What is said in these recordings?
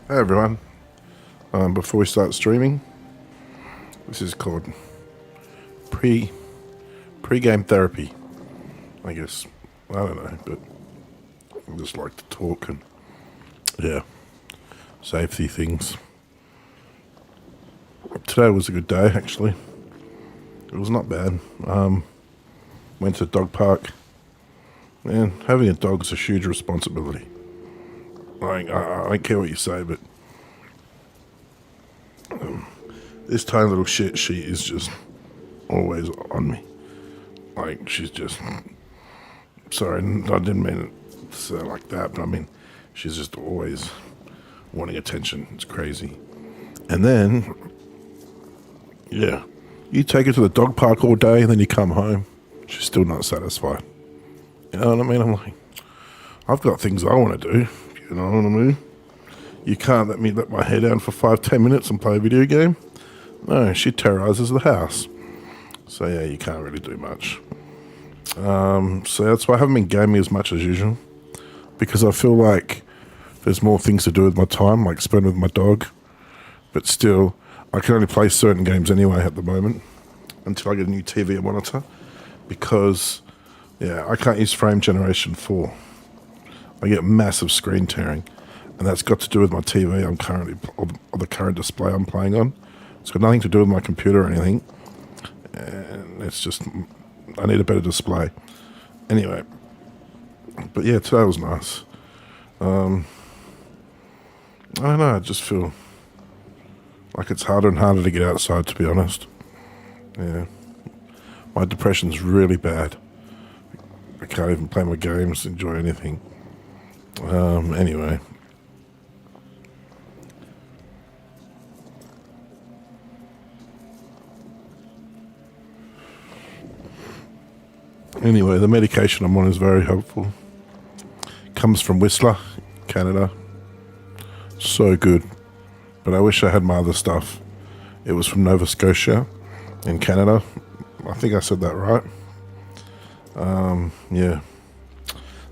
Hey everyone, before we start streaming, this is called pre pre-game therapy, I guess. I don't know, but I just like to talk and yeah, safety things. Today was a good day actually. It was not bad. Went to the dog park, and having a dog is a huge responsibility. Like I don't care what you say, but this tiny little shit, she is just always on me. Like she's just sorry, I didn't mean it to say it like that, but I mean she's just always wanting attention. It's crazy. And then yeah, you take her to the dog park all day, and then you come home, she's still not satisfied. You know what I mean? I'm like, I've got things I want to do. You know what I mean? You can't let me let my hair down for 5-10 minutes and play a video game. No, she terrorizes the house. So yeah, you can't really do much. So that's why I haven't been gaming as much as usual, because I feel like there's more things to do with my time, like spend with my dog. But still, I can only play certain games anyway at the moment until I get a new TV and monitor, because yeah, I can't use frame generation 4. I get massive screen tearing, and that's got to do with my TV I'm currently, or the current display I'm playing on. It's got nothing to do with my computer or anything, and it's just, I need a better display. Anyway, but yeah, today was nice. I don't know, I just feel like it's harder and harder to get outside, to be honest. Yeah. My depression's really bad. I can't even play my games, enjoy anything. Anyway. Anyway, the medication I'm on is very helpful. Comes from Whistler, Canada. So good. But I wish I had my other stuff. It was from Nova Scotia in Canada. I think I said that right. Yeah.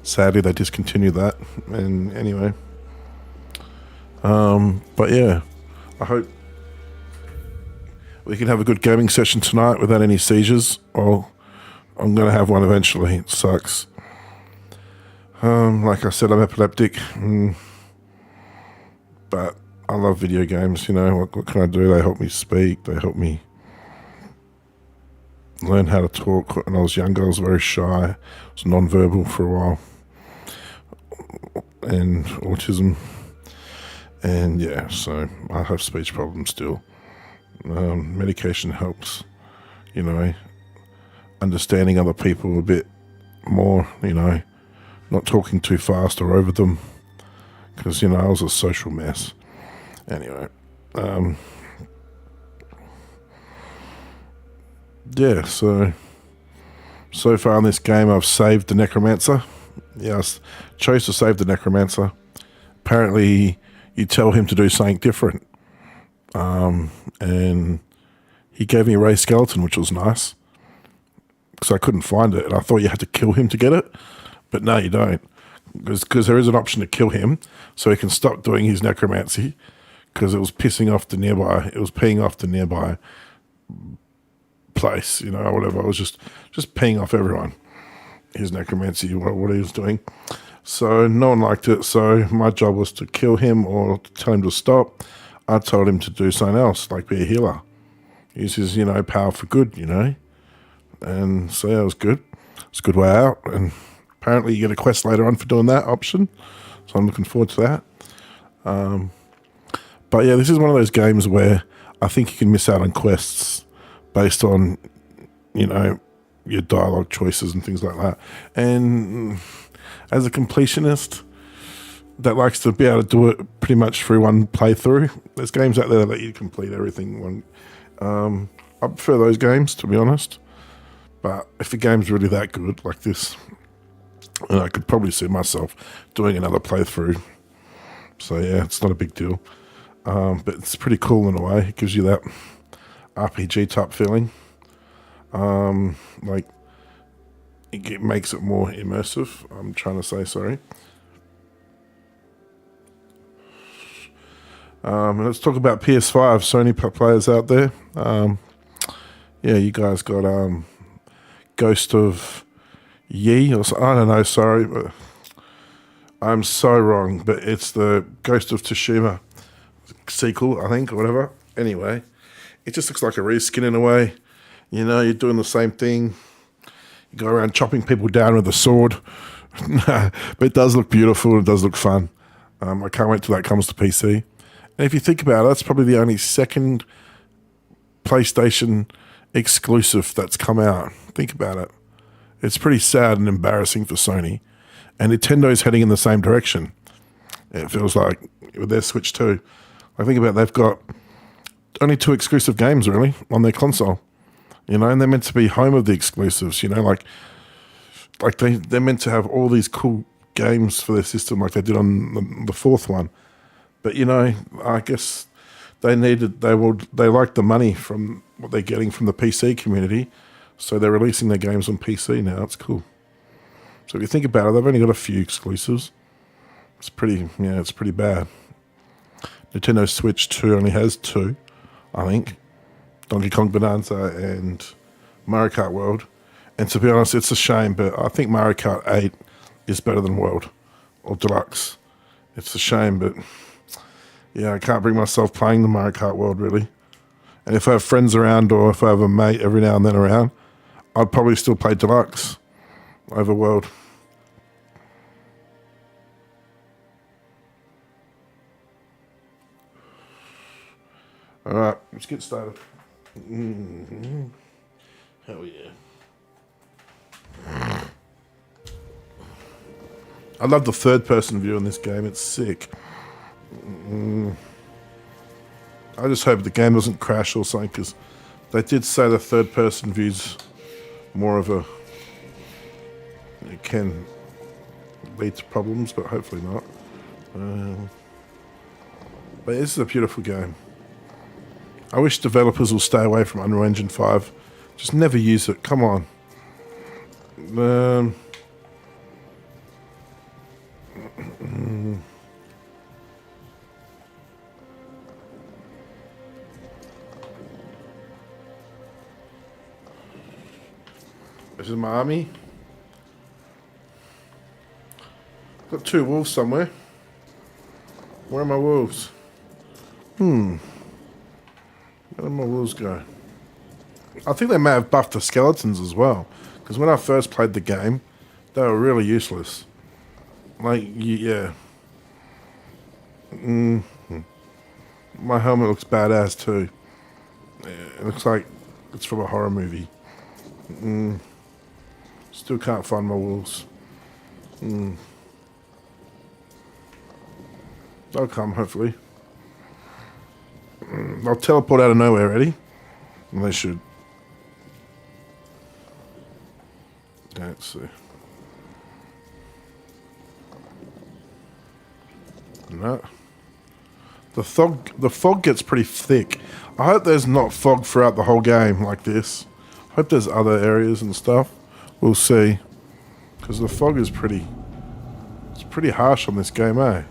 Sadly, they discontinued that. And anyway. But yeah, I hope we can have a good gaming session tonight without any seizures. Well, I'm going to have one eventually. It sucks. Like I said, I'm epileptic. But I love video games, you know. What can I do? They help me speak. They help me learn how to talk. When I was younger, I was very shy. I was non-verbal for a while. And autism. And yeah, so I have speech problems still. Medication helps, you know, understanding other people a bit more, you know, not talking too fast or over them, because, you know, I was a social mess. Anyway, yeah, so far in this game I've saved the Necromancer. Yes, chose to save the Necromancer. Apparently you tell him to do something different. And he gave me a Ray Skeleton, which was nice, because I couldn't find it, and I thought you had to kill him to get it, but no, you don't, because there is an option to kill him, so he can stop doing his necromancy, because it was peeing off the nearby place, you know, or whatever. I was just peeing off everyone, his necromancy, what he was doing. So no one liked it, so my job was to kill him or to tell him to stop. I told him to do something else, like be a healer. Use his, you know, power for good, you know. And so yeah, it was good. It's a good way out. And apparently you get a quest later on for doing that option. So I'm looking forward to that. But yeah, this is one of those games where I think you can miss out on quests based on, you know, your dialogue choices and things like that. And as a completionist that likes to be able to do it pretty much through one playthrough, there's games out there that let you complete everything. I prefer those games, to be honest. But if the game's really that good, like this, and I could probably see myself doing another playthrough. So yeah, it's not a big deal. But it's pretty cool in a way. It gives you that RPG type feeling. Like it makes it more immersive. I'm trying to say, sorry. And let's talk about PS5. Sony players out there. Yeah, you guys got Ghost of Yi, or I don't know. Sorry, but I'm so wrong. But it's the Ghost of Tsushima sequel, I think, or whatever. Anyway, it just looks like a reskin in a way. You know, you're doing the same thing. You go around chopping people down with a sword. But it does look beautiful. It does look fun. I can't wait till that comes to PC. And if you think about it, that's probably the only second PlayStation exclusive that's come out. Think about it. It's pretty sad and embarrassing for Sony. And Nintendo's heading in the same direction. It feels like with their Switch 2. I think about it, they've got only 2 exclusive games really on their console. You know, and they're meant to be home of the exclusives, you know, like they're meant to have all these cool games for their system like they did on the 4th one. But, you know, I guess they like the money from what they're getting from the PC community, so they're releasing their games on PC now. It's cool. So if you think about it, they've only got a few exclusives. It's pretty bad. Nintendo Switch 2 only has 2, I think. Donkey Kong Bonanza and Mario Kart World. And to be honest, it's a shame, but I think Mario Kart 8 is better than World or Deluxe. It's a shame, but yeah, I can't bring myself playing the Mario Kart World really. And if I have friends around or if I have a mate every now and then around, I'd probably still play Deluxe over World. All right, let's get started. Mm-hmm. Hell yeah. I love the third-person view in this game. It's sick. I just hope the game doesn't crash or something, because they did say the third-person view's more of a... It can lead to problems, but hopefully not. But this is a beautiful game. I wish developers will stay away from Unreal Engine 5. Just never use it. Come on. This is my army. Got 2 wolves somewhere. Where are my wolves? Where did my wolves go? I think they may have buffed the skeletons as well. Because when I first played the game, they were really useless. Like, yeah. My helmet looks badass too. Yeah, it looks like it's from a horror movie. Still can't find my wolves. They'll come, hopefully. They'll teleport out of nowhere, ready? And they should. Let's see. No. The fog gets pretty thick. I hope there's not fog throughout the whole game like this. I hope there's other areas and stuff. We'll see. Because the fog is pretty... It's pretty harsh on this game, eh?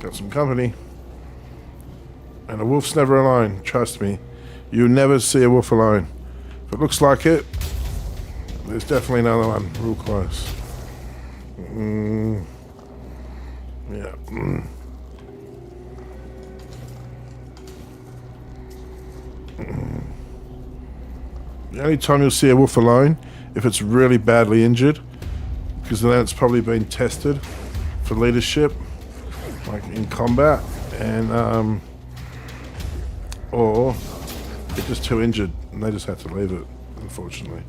Got some company. And a wolf's never alone, trust me. You never see a wolf alone. If it looks like it, there's definitely another one real close. Yeah. The only time you'll see a wolf alone, if it's really badly injured, because then it's probably been tested for leadership, like in combat, and or they're just too injured and they just have to leave it, unfortunately.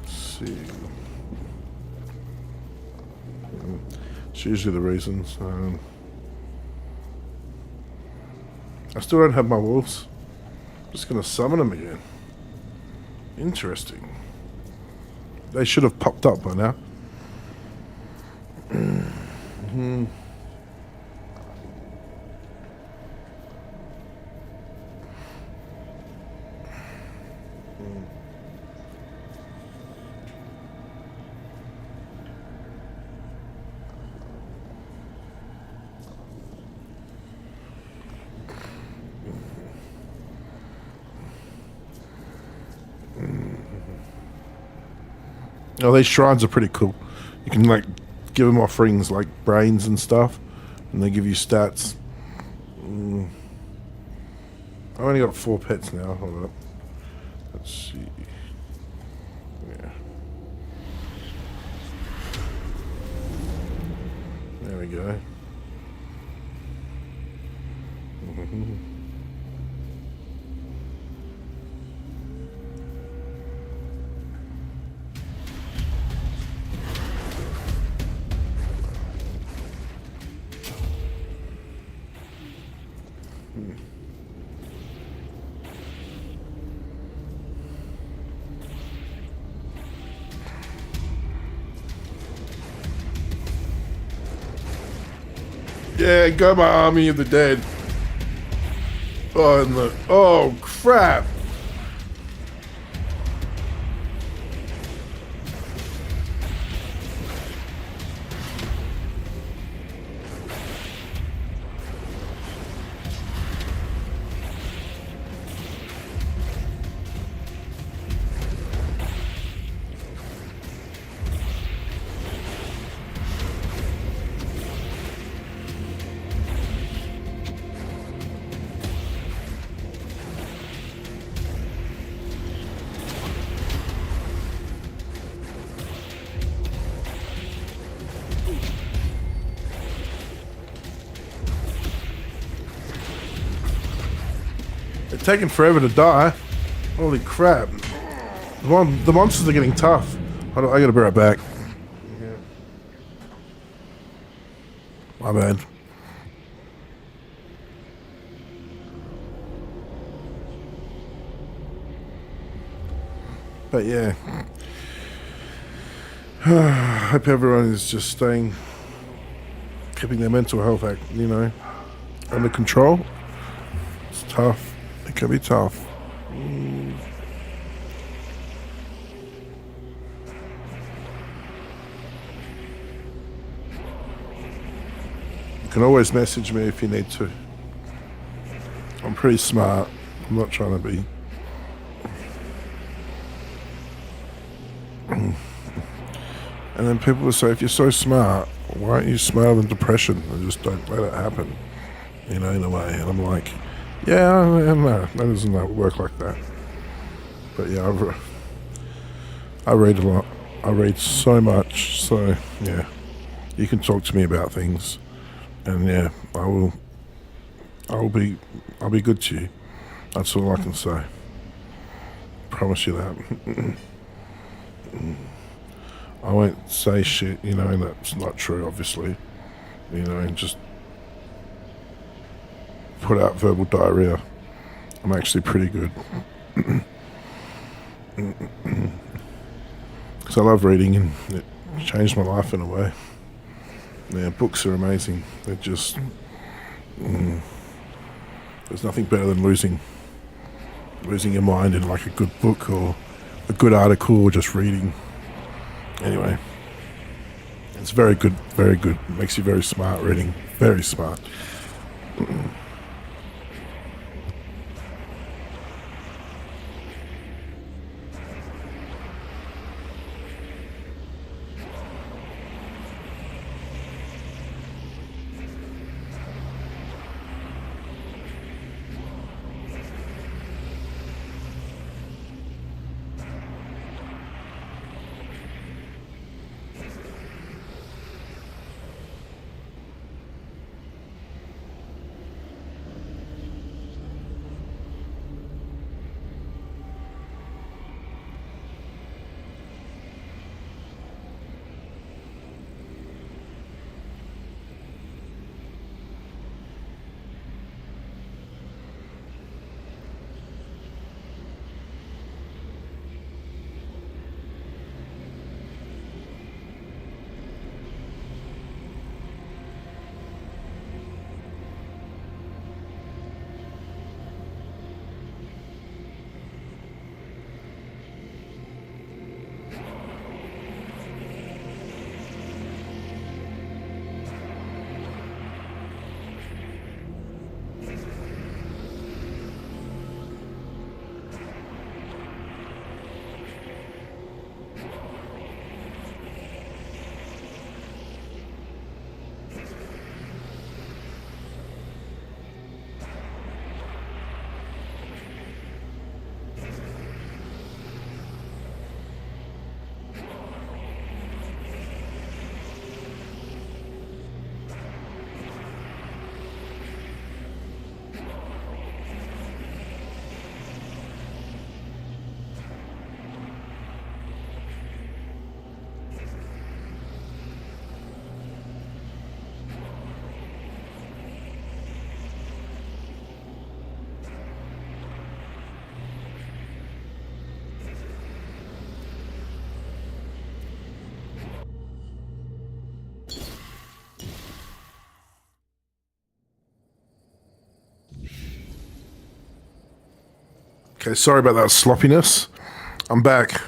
Let's see. It's usually the reasons. I still don't have my wolves. I'm just going to summon them again. Interesting. They should have popped up by now. Oh, these shrines are pretty cool. You can like give them offerings like brains and stuff, and they give you stats. I've only got 4 pets now. Hold up. Let's see. Yeah. There we go. Yeah, go my army of the dead. Oh, and look. Oh, crap. They're taking forever to die. Holy crap. The monsters are getting tough. I gotta be right back. My bad. But yeah. I hope everyone is just keeping their mental health under control. It's tough. It can be tough. You can always message me if you need to. I'm pretty smart. I'm not trying to be. And then people will say, if you're so smart, why aren't you smarter than depression? And just don't let it happen, in a way. And I'm like, yeah, no, that doesn't work like that. But yeah, I read a lot. I read so much. So yeah, you can talk to me about things, and yeah, I'll be good to you. That's all I can say. Promise you that. I won't say shit, that's not true, obviously. And just put out verbal diarrhea. I'm actually pretty good. Because I love reading, and it changed my life in a way. Yeah, books are amazing. They're just... there's nothing better than losing your mind in like a good book or a good article or just reading. Anyway, it's very good, very good. It makes you very smart reading. Very smart. Okay, sorry about that sloppiness. I'm back.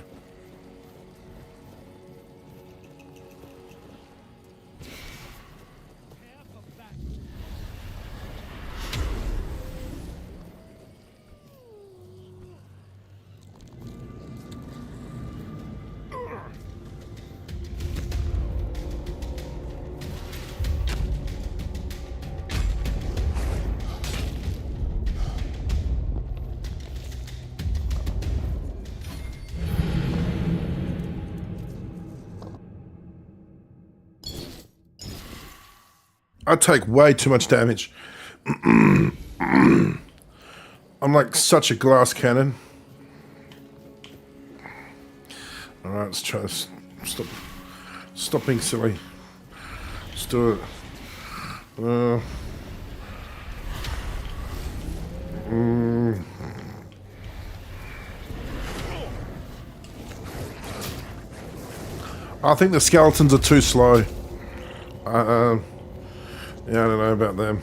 I take way too much damage. I'm like such a glass cannon. Alright, let's try to stop being silly. Let's do it. I think the skeletons are too slow. Yeah, I don't know about them.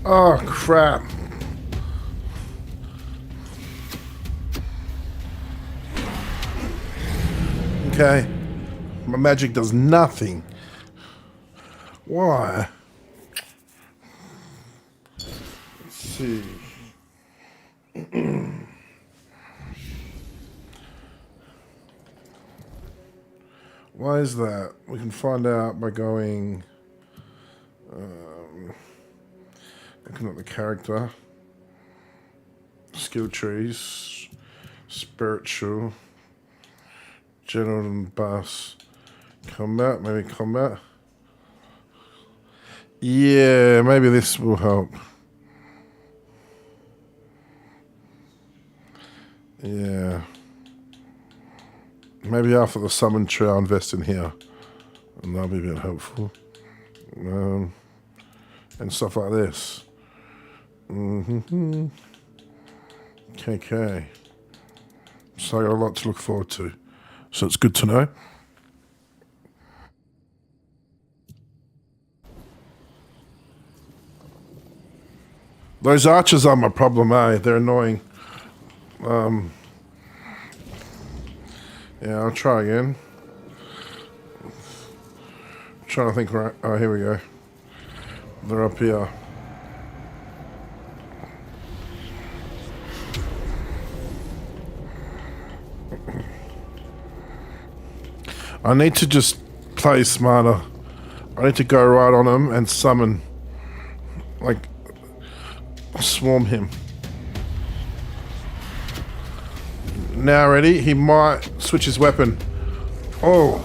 Oh, crap. Okay. My magic does nothing. Why? Let's see. Why is that? We can find out by going... looking at the character. Skill trees. Spiritual. General and boss. Combat, maybe combat. Yeah, maybe this will help. Yeah. Maybe after the summon tree I'll invest in here. And that'll be a bit helpful. And stuff like this. Okay. So I got a lot to look forward to. So it's good to know. Those archers are my problem, eh? They're annoying. Yeah, I'll try again. I'm trying to think right. Oh, here we go. They're up here. I need to just play smarter. I need to go right on him and summon. Like, swarm him. Now ready? He might switch his weapon. Oh.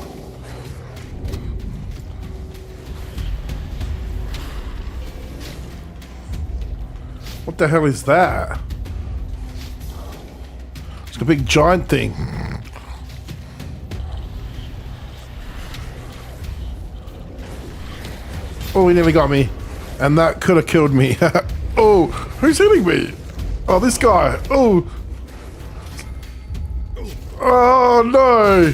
What the hell is that? It's a big giant thing. Oh, he nearly got me. And that could have killed me. Oh, who's hitting me? Oh, this guy. Oh. Oh, no.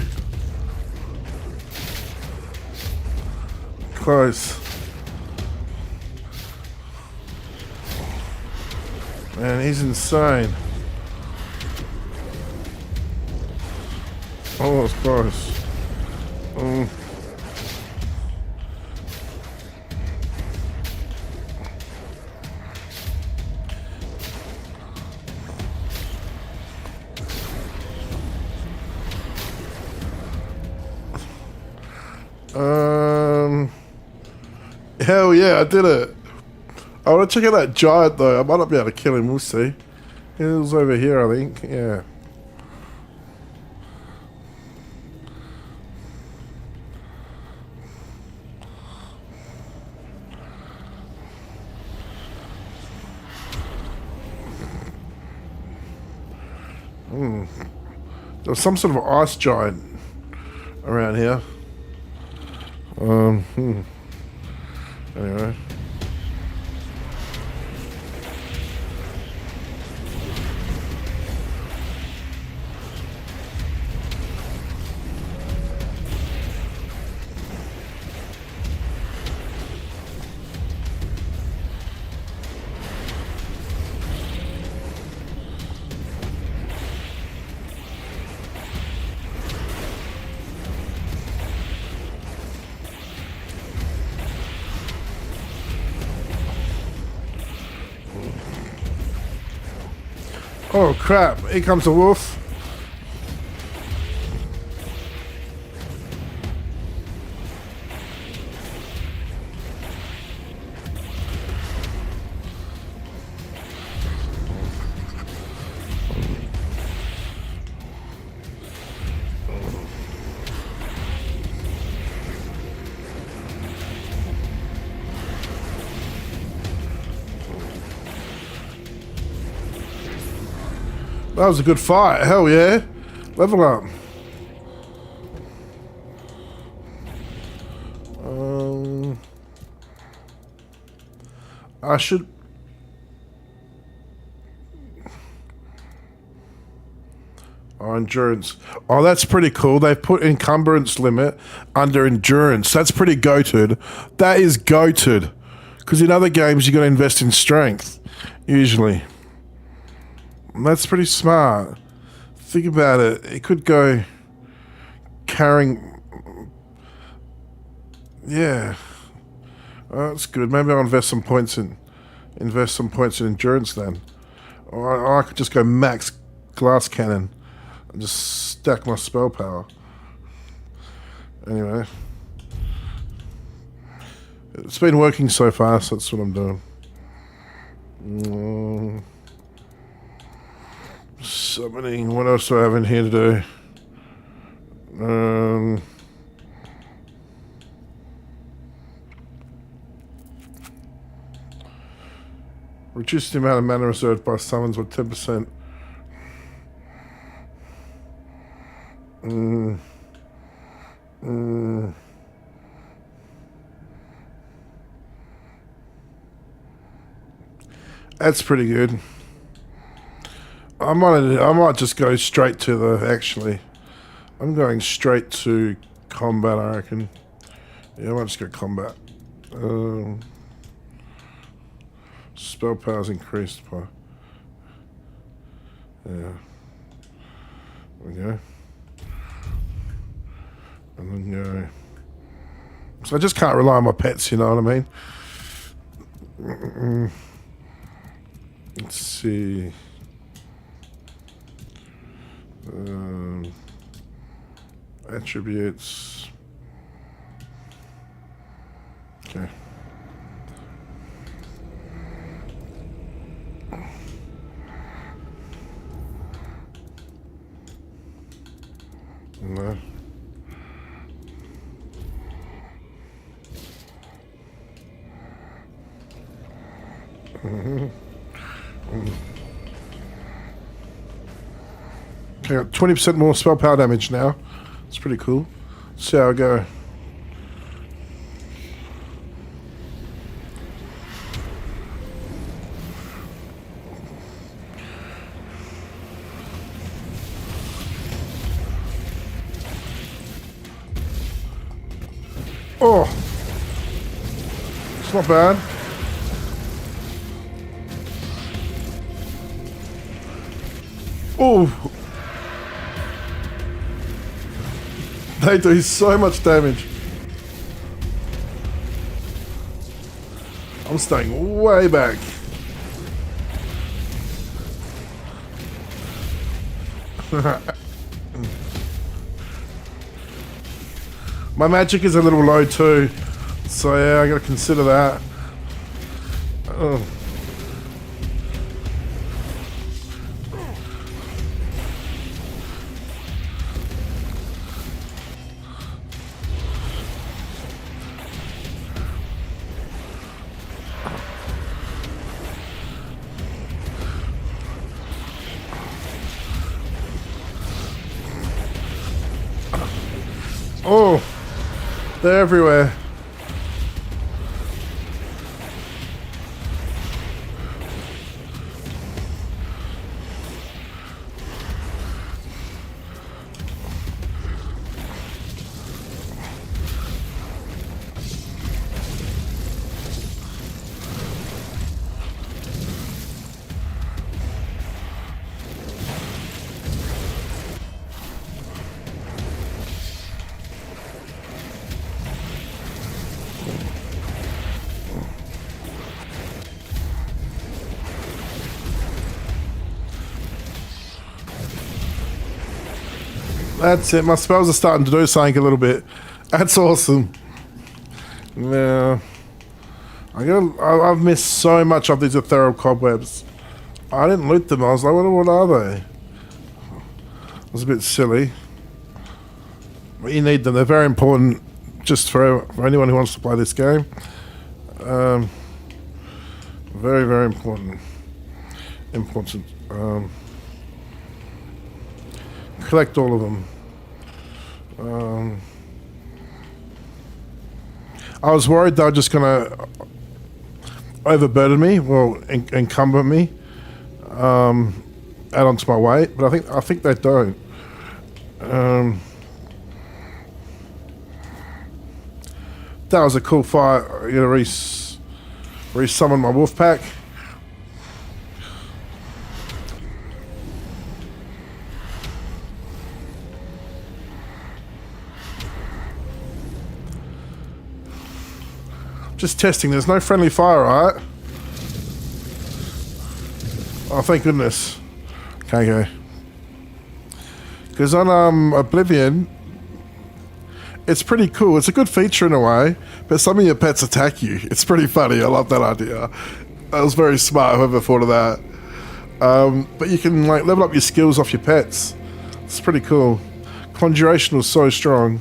Close. Man, he's insane. Oh, that's close. Oh. Hell yeah, I did it. I want to check out that giant though. I might not be able to kill him. We'll see. He was over here, I think. Yeah. There's some sort of ice giant around here. Anyway. Oh crap, here comes a wolf. That was a good fight, hell yeah. Level up. I should... Oh, endurance. Oh, that's pretty cool. They've put encumbrance limit under endurance. That's pretty goated. That is goated. Because in other games, you got to invest in strength, usually. That's pretty smart. Think about it. It could go carrying... Yeah. Oh, that's good. Maybe I'll invest some points in endurance then. Or I could just go max glass cannon and just stack my spell power. Anyway. It's been working so far, so that's what I'm doing. Summoning. What else do I have in here to do? Reduce the amount of mana reserved by summons with 10%. That's pretty good. I might just go straight to the... Actually, I'm going straight to combat, I reckon. Yeah, I might just go combat. Spell power's increased by... Yeah. There we go. And then go... So I just can't rely on my pets, you know what I mean? Let's see... attributes. Okay. No. Okay, got 20% more spell power damage now. It's pretty cool. Let's see how I go. Oh! It's not bad. Oh! They do so much damage. I'm staying way back. My magic is a little low too, so yeah, I gotta consider that. Oh. Oh, they're everywhere. That's it. My spells are starting to do something a little bit. That's awesome. Yeah. I've missed so much of these ethereal cobwebs. I didn't loot them. I was like, what are they? It was a bit silly. But you need them. They're very important just for anyone who wants to play this game. Very, very important. Collect all of them. I was worried they were just going to overburden me, well, encumber me, add onto my weight, but I think they don't. That was a cool fight. I gotta re-summon my wolf pack. Just testing, there's no friendly fire, right? Oh, thank goodness. Okay, go. Because on Oblivion, it's pretty cool. It's a good feature in a way, but some of your pets attack you. It's pretty funny. I love that idea. That was very smart, whoever thought of that. But you can like level up your skills off your pets. It's pretty cool. Conjuration was so strong.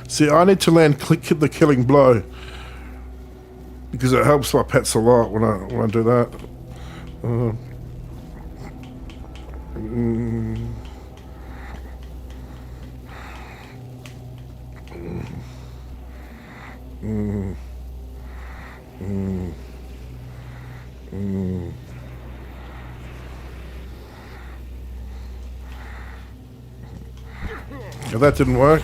See, I need to land the killing blow because it helps my pets a lot when I do that. If that didn't work.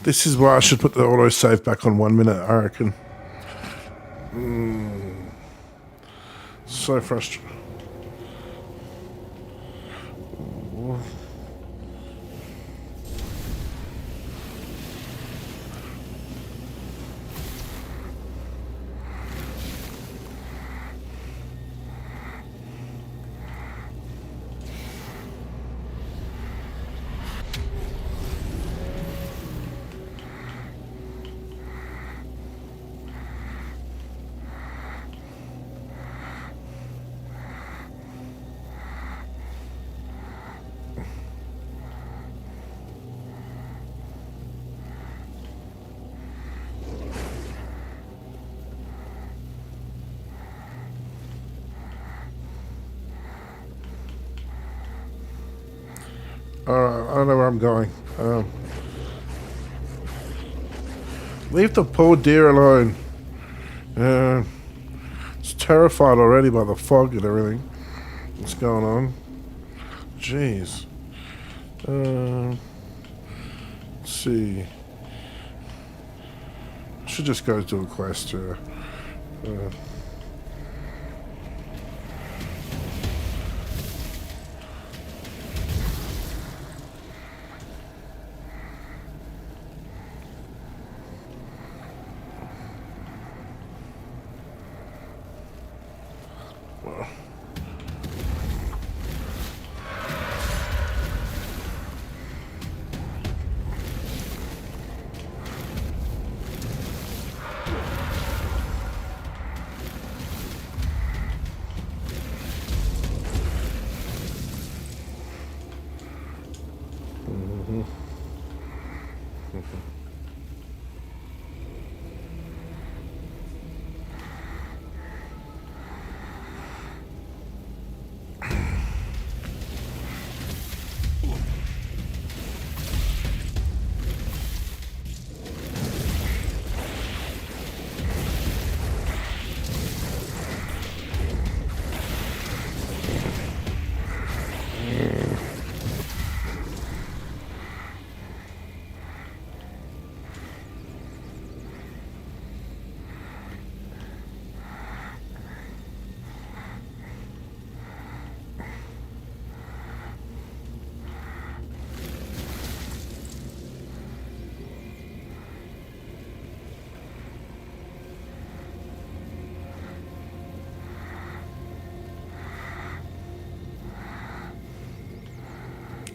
This is why I should put the autosave back on 1 minute, I reckon. So frustrating. Alright, I don't know where I'm going. Leave the poor deer alone. It's terrified already by the fog and everything. What's going on? Jeez. see. Should just go do a quest. Well.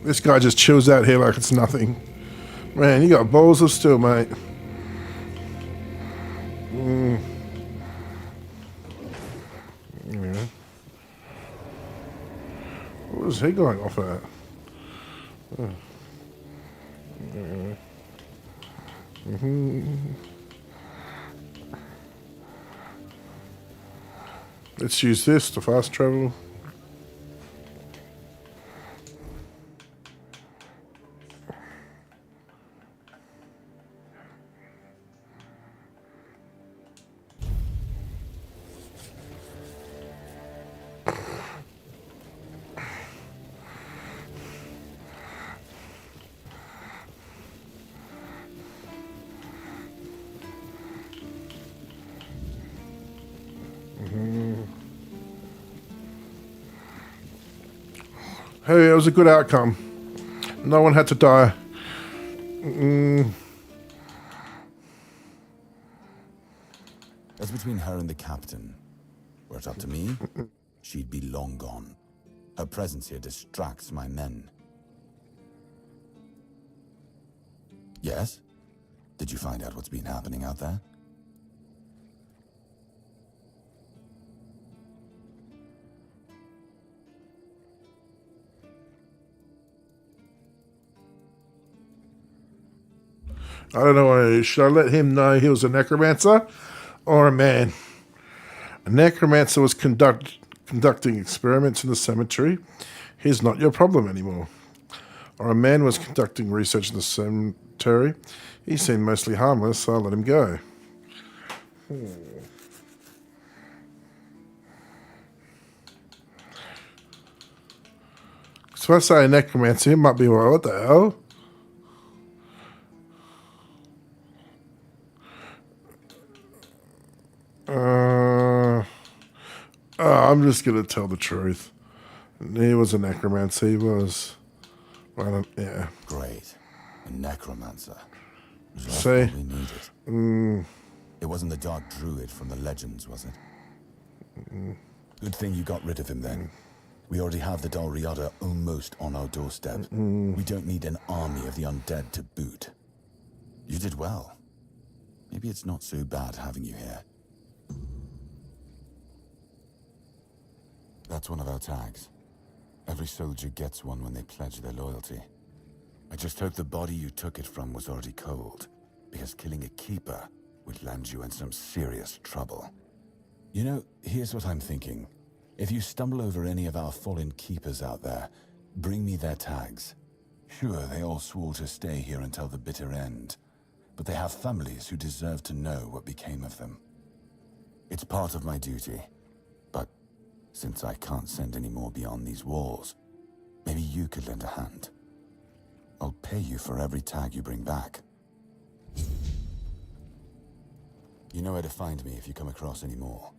This guy just chills out here like it's nothing. Man, you got balls of steel, mate. Yeah. What was he going off at? Let's use this to fast travel. Hey, it was a good outcome. No one had to die. That's between her and the captain. Were it up to me, she'd be long gone. Her presence here distracts my men. Yes? Did you find out what's been happening out there? I don't know. Should I let him know he was a necromancer or a man? A necromancer was conducting experiments in the cemetery. He's not your problem anymore. Or a man was conducting research in the cemetery. He seemed mostly harmless, so I'll let him go. So if I say a necromancer, he might be, well, what the hell? I'm just going to tell the truth. He was a necromancer. He was. Well, yeah. Great. A necromancer. Just See? what we needed. It wasn't the dark druid from the legends, was it? Good thing you got rid of him then. We already have the Dalriada almost on our doorstep. We don't need an army of the undead to boot. You did well. Maybe it's not so bad having you here. That's one of our tags. Every soldier gets one when they pledge their loyalty. I just hope the body you took it from was already cold, because killing a keeper would land you in some serious trouble. You know, here's what I'm thinking. If you stumble over any of our fallen keepers out there, bring me their tags. Sure, they all swore to stay here until the bitter end, but they have families who deserve to know what became of them. It's part of my duty, but since I can't send any more beyond these walls, maybe you could lend a hand. I'll pay pay you for every tag you bring back. You know where to find me if you come across any more.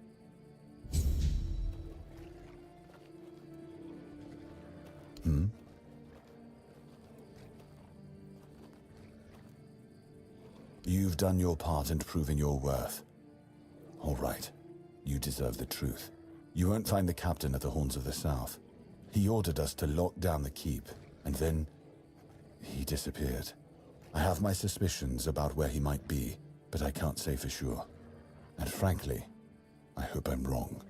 You've done your part in proving your worth. All right, you deserve the truth. You won't find the captain at the Horns of the South. He ordered us to lock down the keep, and then he disappeared. I have my suspicions about where he might be, but I can't say for sure. And frankly, I hope I'm wrong.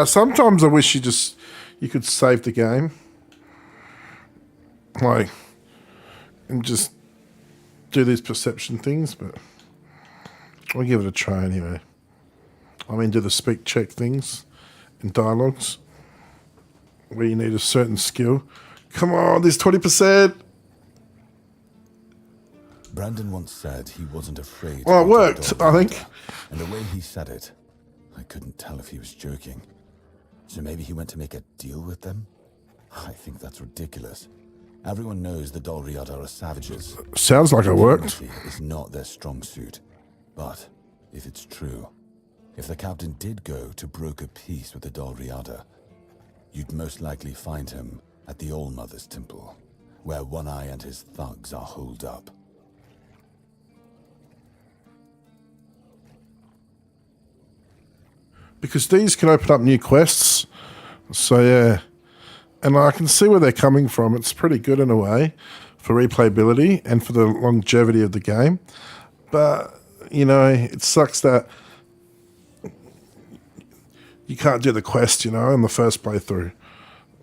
Sometimes I wish you could save the game, like, and just do these perception things, but I'll give it a try anyway. I mean, do the speak check things in dialogues where you need a certain skill. Come on, there's 20%. Brandon once said he wasn't afraid. Well, it of worked, a dog I think. hunter, and the way he said it, I couldn't tell if he was joking. So maybe he went to make a deal with them? I think that's ridiculous. Everyone knows the Dalriad are savages. Sounds like it worked. Diplomacy is not their strong suit. But if it's true, if the captain did go to broker peace with the Dalriada, you'd most likely find him at the All-Mother's Temple, where One Eye and his thugs are holed up. Because these can open up new quests. So yeah. And I can see where they're coming from. It's pretty good in a way for replayability and for the longevity of the game. But, you know, it sucks that you can't do the quest, you know, in the first playthrough.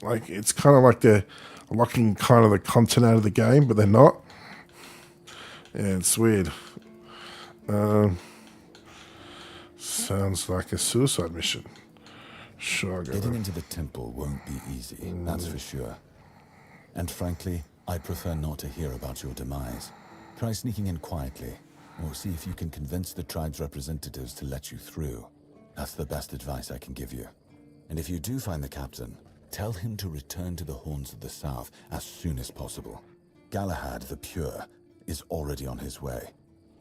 Like, it's kind of like they're locking kind of the content out of the game, but they're not. Yeah, it's weird. Sounds like a suicide mission. Sure, I'll go Getting there. into the temple won't be easy, that's for sure. And frankly, I'd prefer not to hear about your demise. Try sneaking in quietly, or see if you can convince the tribe's representatives to let you through. That's the best advice I can give you. And if you do find the captain, tell him to return to the Horns of the South as soon as possible. Galahad the Pure is already on his way,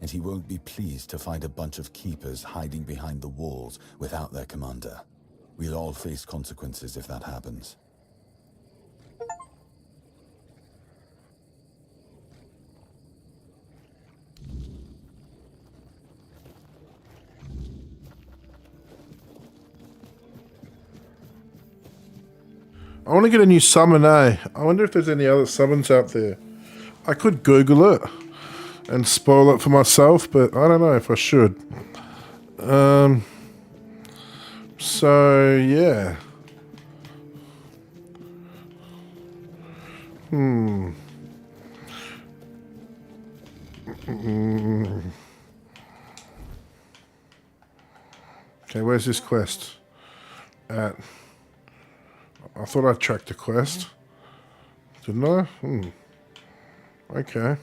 and he won't be pleased to find a bunch of keepers hiding behind the walls without their commander. We'll all face consequences if that happens. I want to get a new summon, eh? I wonder if there's any other summons out there. I could Google it and spoil it for myself, but I don't know if I should. So, yeah. Okay, where's this quest? I thought I tracked the quest. Didn't I? Okay.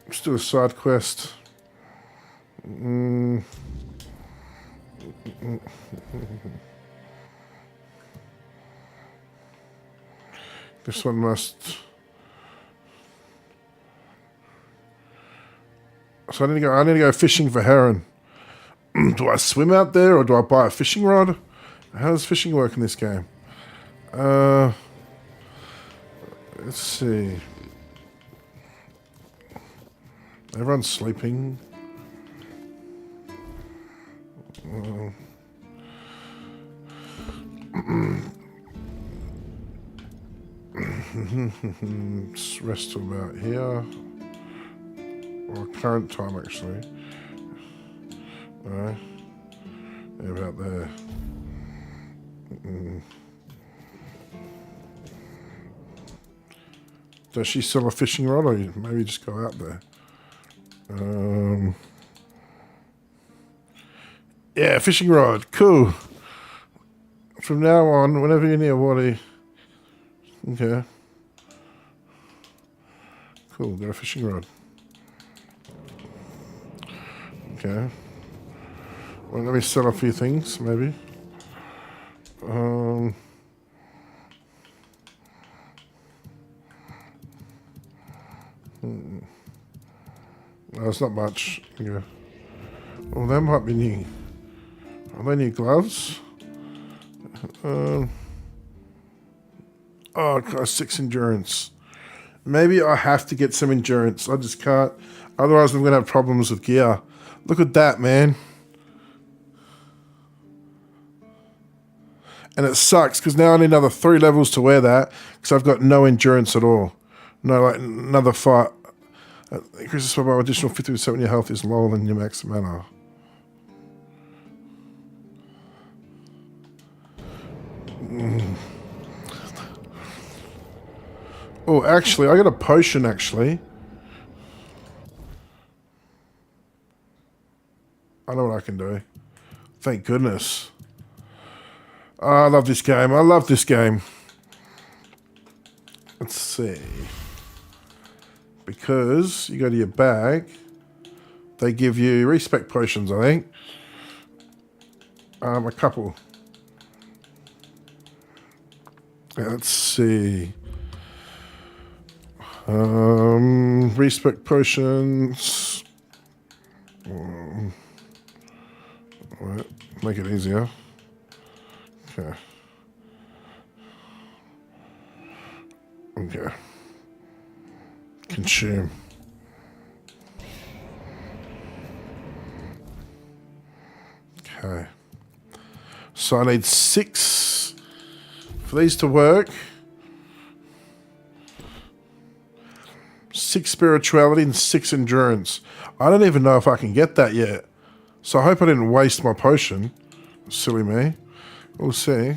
Let's do a side quest. This one must... So I need to go fishing for heron. Do I swim out there or do I buy a fishing rod? How does fishing work in this game? Let's see. Everyone's sleeping. Let's rest till about here. Or current time, actually. Alright. Yeah, about there. Does she sell a fishing rod, or maybe just go out there? Yeah, fishing rod. Cool. From now on, whenever you're near water... Okay. Cool, got a fishing rod. Okay. Well, let me sell a few things, maybe. No, it's not much. Yeah. Well, that might be new. Are they new gloves? Oh, I've got 6 endurance. Maybe I have to get some endurance. I just can't. Otherwise, I'm going to have problems with gear. Look at that, man. And it sucks because now I need another 3 levels to wear that because I've got no endurance at all. No, like another fight. Increases by additional 50% when your health is lower than your max mana. Oh, actually, I got a potion, actually. I know what I can do. Thank goodness. Oh, I love this game. I love this game. Let's see. Because you go to your bag, they give you respec potions, I think. A couple. Let's see. Respec potions. Alright, make it easier. Okay. Okay. Consume. Okay. So I need 6 for these to work. 6 spirituality and 6 endurance. I don't even know if I can get that yet. So I hope I didn't waste my potion. Silly me. We'll see.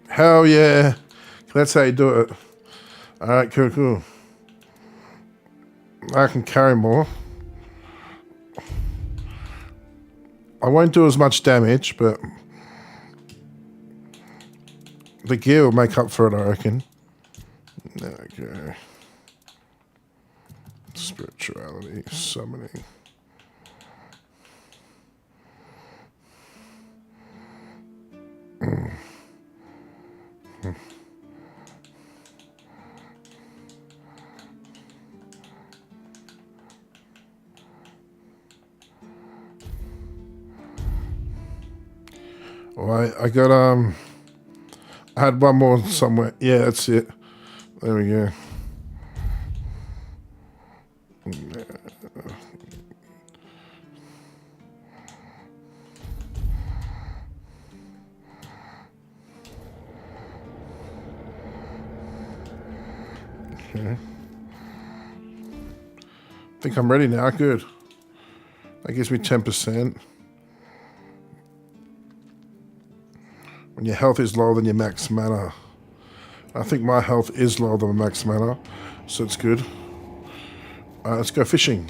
Hell yeah. That's how you do it. Alright, cool, cool. I can carry more. I won't do as much damage, but the gear will make up for it, I reckon. Okay. Spirituality, summoning. Alright, I got I had one more somewhere. Yeah, that's it. There we go. Okay. I think I'm ready now. Good. That gives me 10%. When your health is lower than your max mana. I think my health is lower than my max mana, so it's good. Let's go fishing.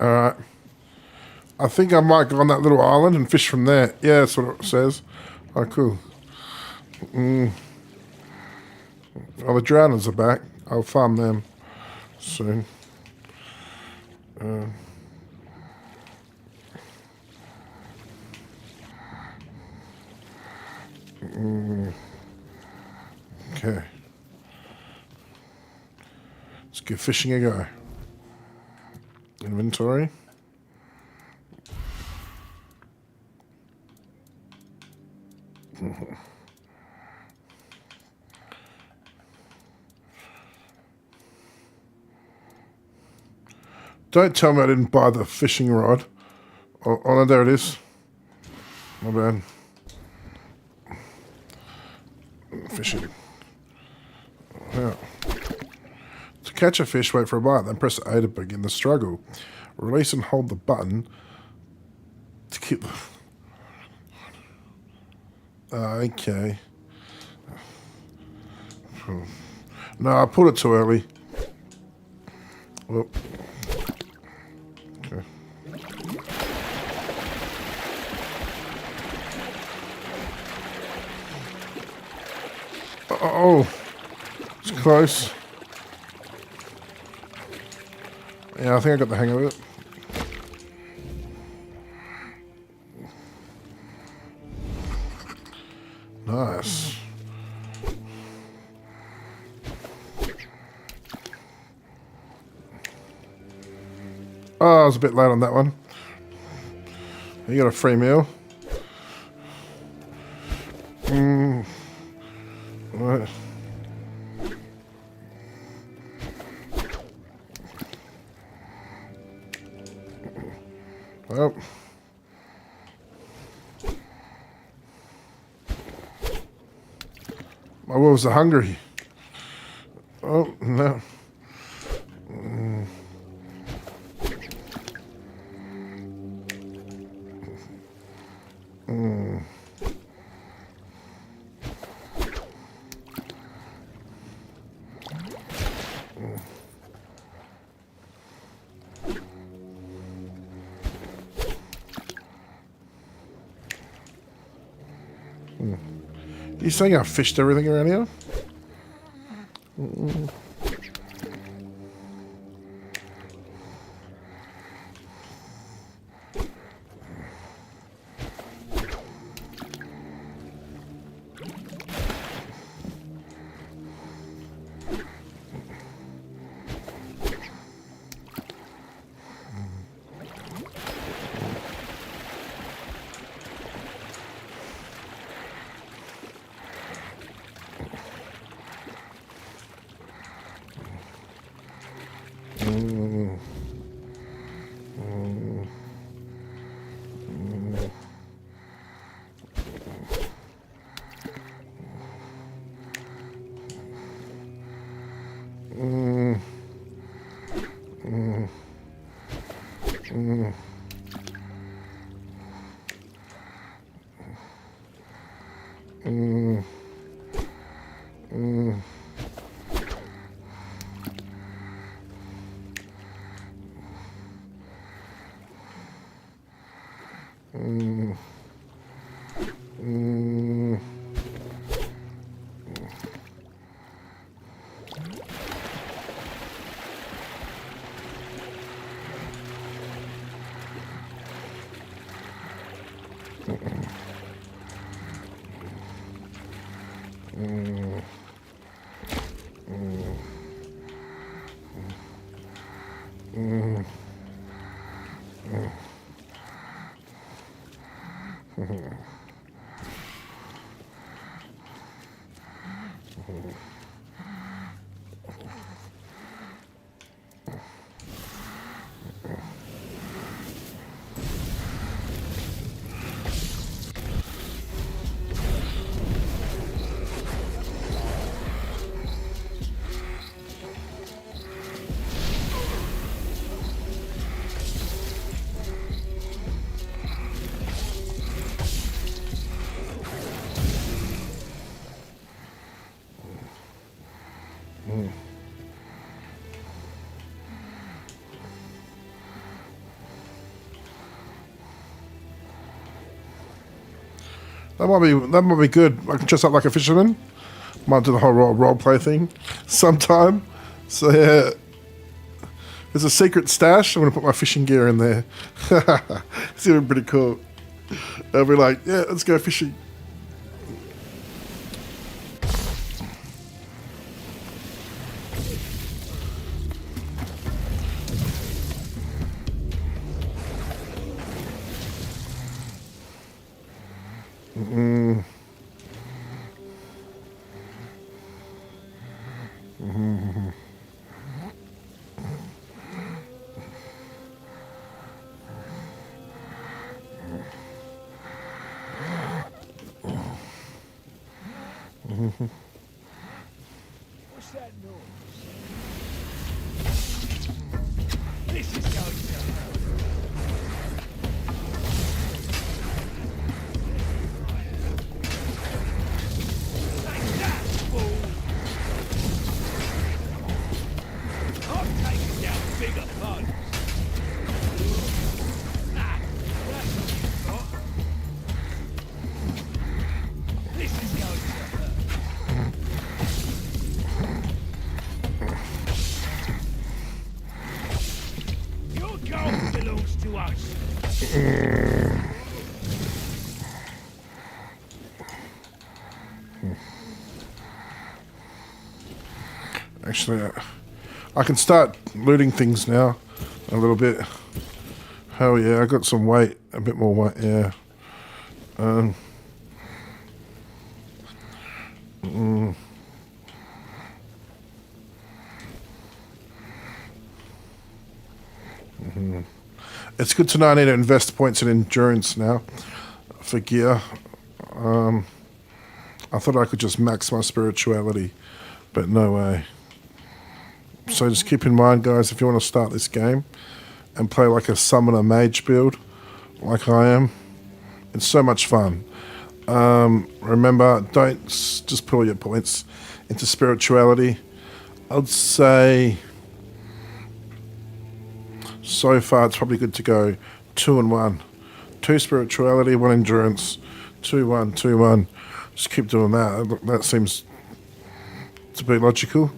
Alright. I think I might go on that little island and fish from there. Yeah, that's what it says. Oh, cool. Oh, the drowners are back. I'll farm them soon. Okay. Let's give fishing a go. Inventory. Don't tell me I didn't buy the fishing rod. Oh, no, there it is. My bad. Fishing. Yeah. To catch a fish, wait for a bite, then press A to begin the struggle. Release and hold the button to keep the... Okay. No, I put it too early. Well. Okay. Oh, it's close. Yeah, I think I got the hang of it. Nice. Oh, I was a bit late on that one. You got a free meal. Right. Well. My wolves are hungry. Oh, no. You saying I fished everything around here? That might be good. I can dress up like a fisherman. Might do the whole role play thing sometime. So yeah, there's a secret stash. I'm gonna put my fishing gear in there. It's gonna be pretty cool. I'll be like, yeah, let's go fishing. What's that noise? This is going to hurt. Take that, fool! I'm taking down bigger foes. Ah, that's what you've got. This is going to hurt. Your gold belongs to us. Actually, I can start looting things now a little bit. Hell yeah, I got some weight, a bit more weight, yeah. It's good to know I need to invest points in endurance now for gear. I thought I could just max my spirituality, but no way. So just keep in mind, guys, if you want to start this game and play like a summoner mage build, like I am, it's so much fun. Remember, don't just put all your points into spirituality. I'd say so far it's probably good to go 2 and 1. 2 spirituality, 1 endurance, 2 1, 2 1. Just keep doing that. That seems to be logical.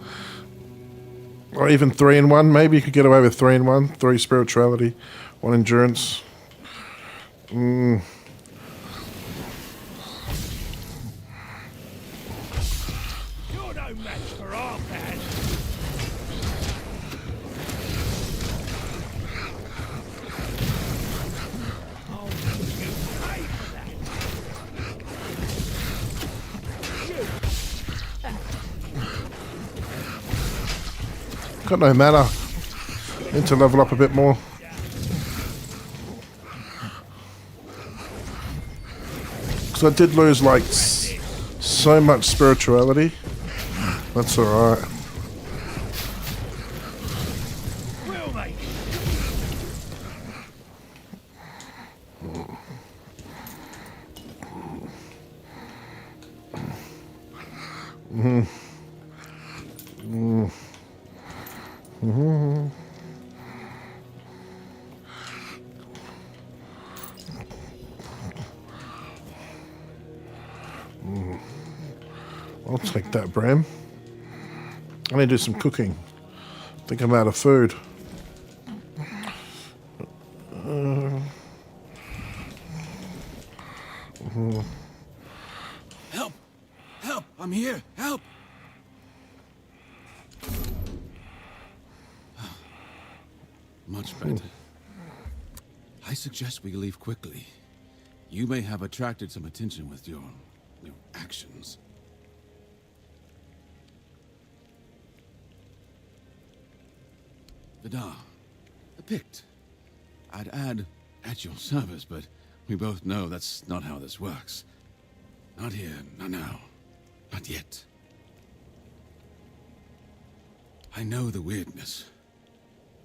Or even 3 and 1. Maybe you could get away with 3 and 1. 3 spirituality, 1 endurance. You're no match for our band. Oh, you pay for that. Got no mana. Need to level up a bit more. Because I did lose like so much spirituality. That's alright. We'll make it. I'll take that, Bram. I need to do some cooking. I think I'm out of food. Help! Help! I'm here! Help! Much better. I suggest we leave quickly. You may have attracted some attention with your actions. Vidar, a Pict. I'd add at your service, but we both know that's not how this works. Not here, not now, not yet. I know the weirdness,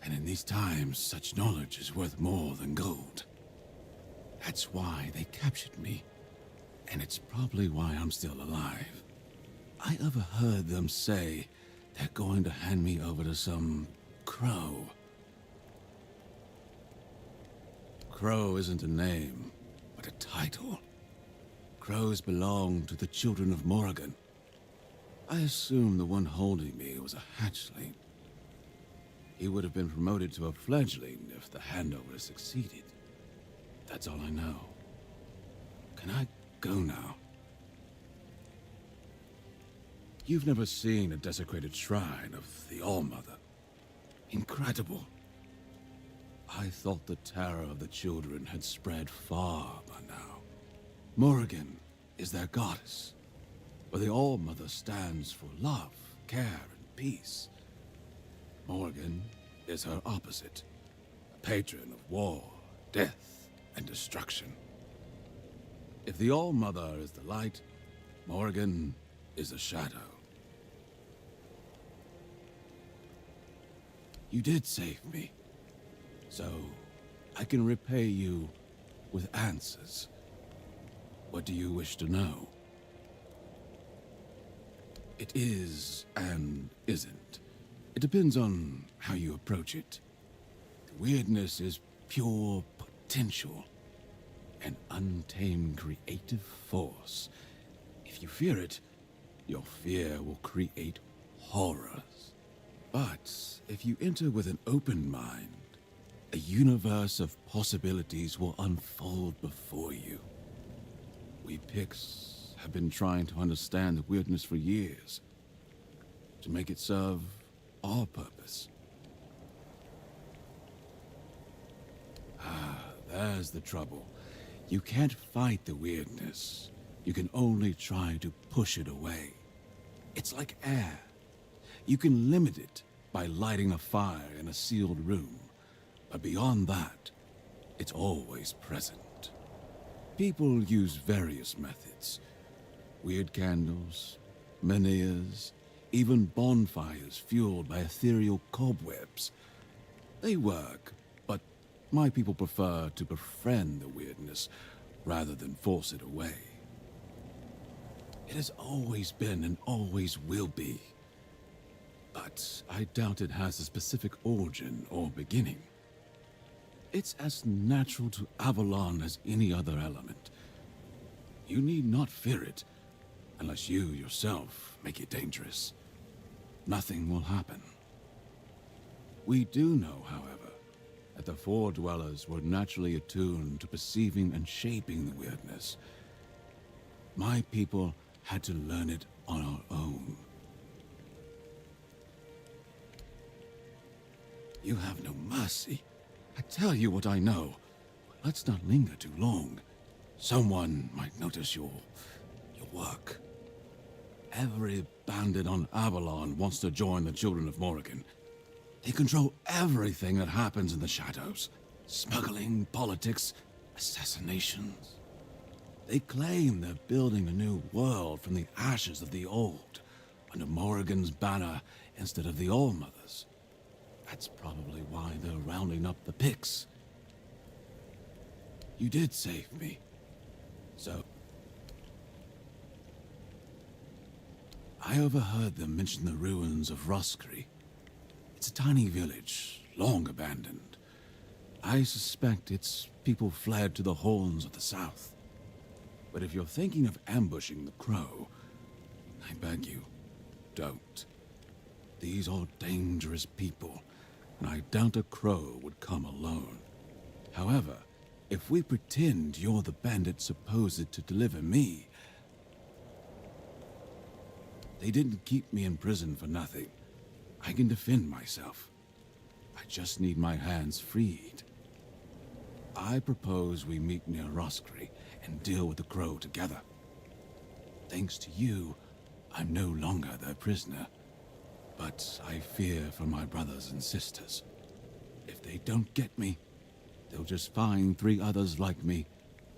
and in these times, such knowledge is worth more than gold. That's why they captured me, and it's probably why I'm still alive. I overheard them say they're going to hand me over to some crow. Crow isn't a name, but a title. Crows belong to the children of Morrigan. I assume the one holding me was a hatchling. He would have been promoted to a fledgling if the handover succeeded. That's all I know. Can I go now? You've never seen a desecrated shrine of the All-Mother. Incredible. I thought the terror of the children had spread far by now. Morrigan is their goddess, where the All-Mother stands for love, care, and peace. Morgan is her opposite, a patron of war, death, and destruction. If the All-Mother is the light, Morgan is the shadow. You did save me, so I can repay you with answers. What do you wish to know? It is and isn't. It depends on how you approach it. The weirdness is pure potential, an untamed creative force. If you fear it, your fear will create horrors. But if you enter with an open mind, a universe of possibilities will unfold before you. We Picts have been trying to understand the weirdness for years, to make it serve our purpose. There's the trouble. You can't fight the weirdness. You can only try to push it away. It's like air. You can limit it by lighting a fire in a sealed room, but beyond that, it's always present. People use various methods. Weird candles, menhirs, even bonfires fueled by ethereal cobwebs. They work, but my people prefer to befriend the weirdness rather than force it away. It has always been and always will be. But I doubt it has a specific origin or beginning. It's as natural to Avalon as any other element. You need not fear it, unless you yourself make it dangerous. Nothing will happen. We do know, however, that the Four Dwellers were naturally attuned to perceiving and shaping the weirdness. My people had to learn it on our own. You have no mercy. I tell you what I know. Let's not linger too long. Someone might notice your work. Every bandit on Avalon wants to join the Children of Morrigan. They control everything that happens in the shadows. Smuggling, politics, assassinations. They claim they're building a new world from the ashes of the old, under Morrigan's banner instead of the All-Mother's. That's probably why they're rounding up the Picts. You did save me, so... I overheard them mention the ruins of Roscary. It's a tiny village, long abandoned. I suspect its people fled to the Horns of the South. But if you're thinking of ambushing the Crow, I beg you, don't. These are dangerous people, and I doubt a Crow would come alone. However, if we pretend you're the bandit supposed to deliver me... They didn't keep me in prison for nothing. I can defend myself. I just need my hands freed. I propose we meet near Roscary and deal with the Crow together. Thanks to you, I'm no longer their prisoner. But I fear for my brothers and sisters. If they don't get me, they'll just find 3 others like me,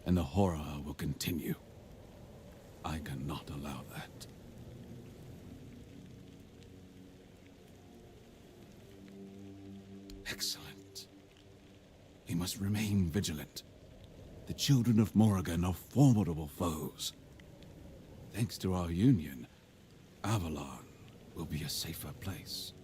and the horror will continue. I cannot allow that. Excellent. We must remain vigilant. The Children of Morrigan are formidable foes. Thanks to our union, Avalon will be a safer place.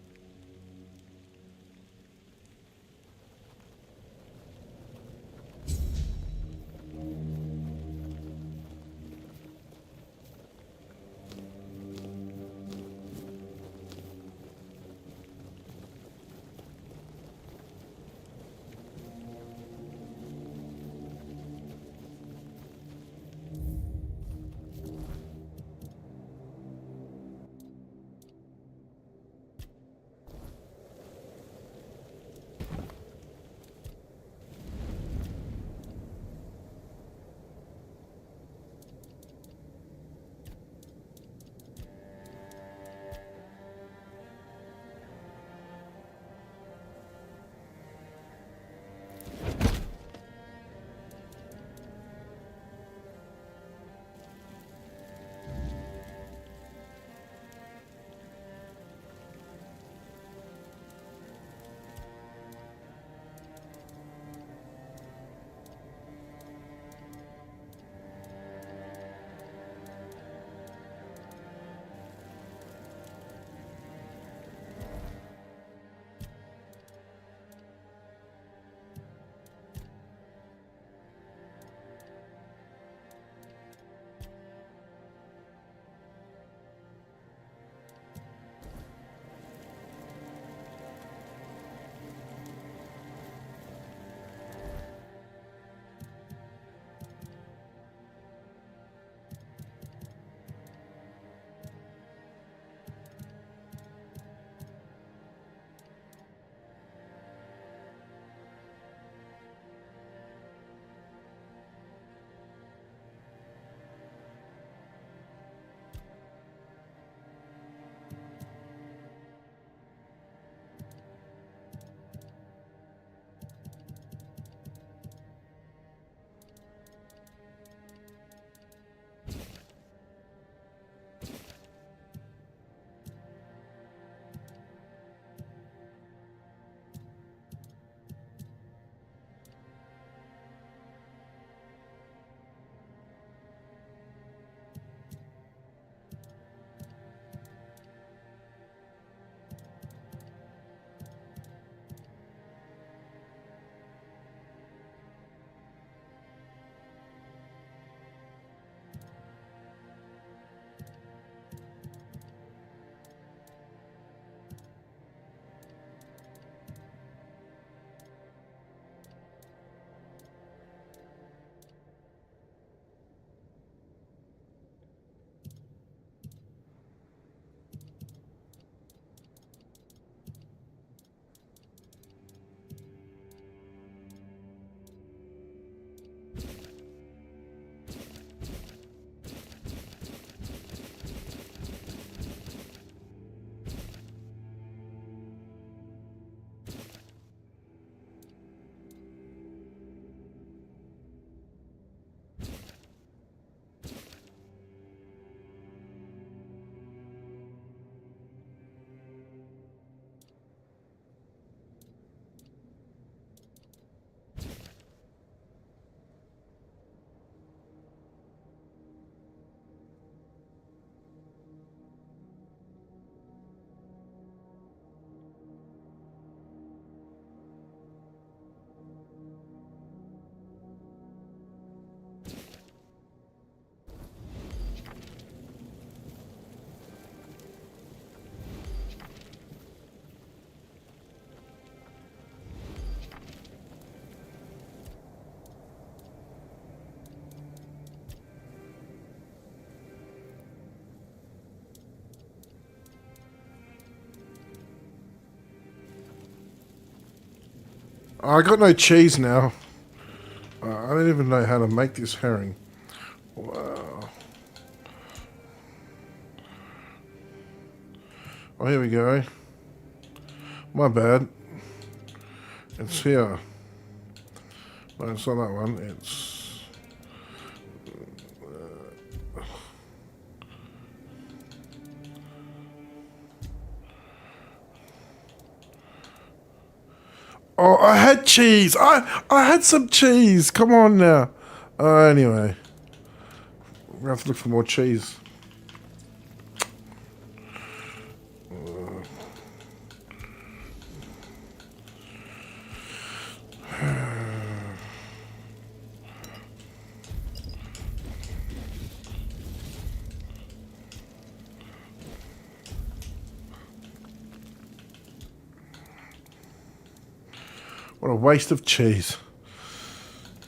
I got no cheese now. I don't even know how to make this herring. Wow. Oh, here we go. My bad. It's here. No, it's not that one. It's... Oh, I had cheese. I had some cheese. Come on now. Anyway, we have to look for more cheese. What a waste of cheese.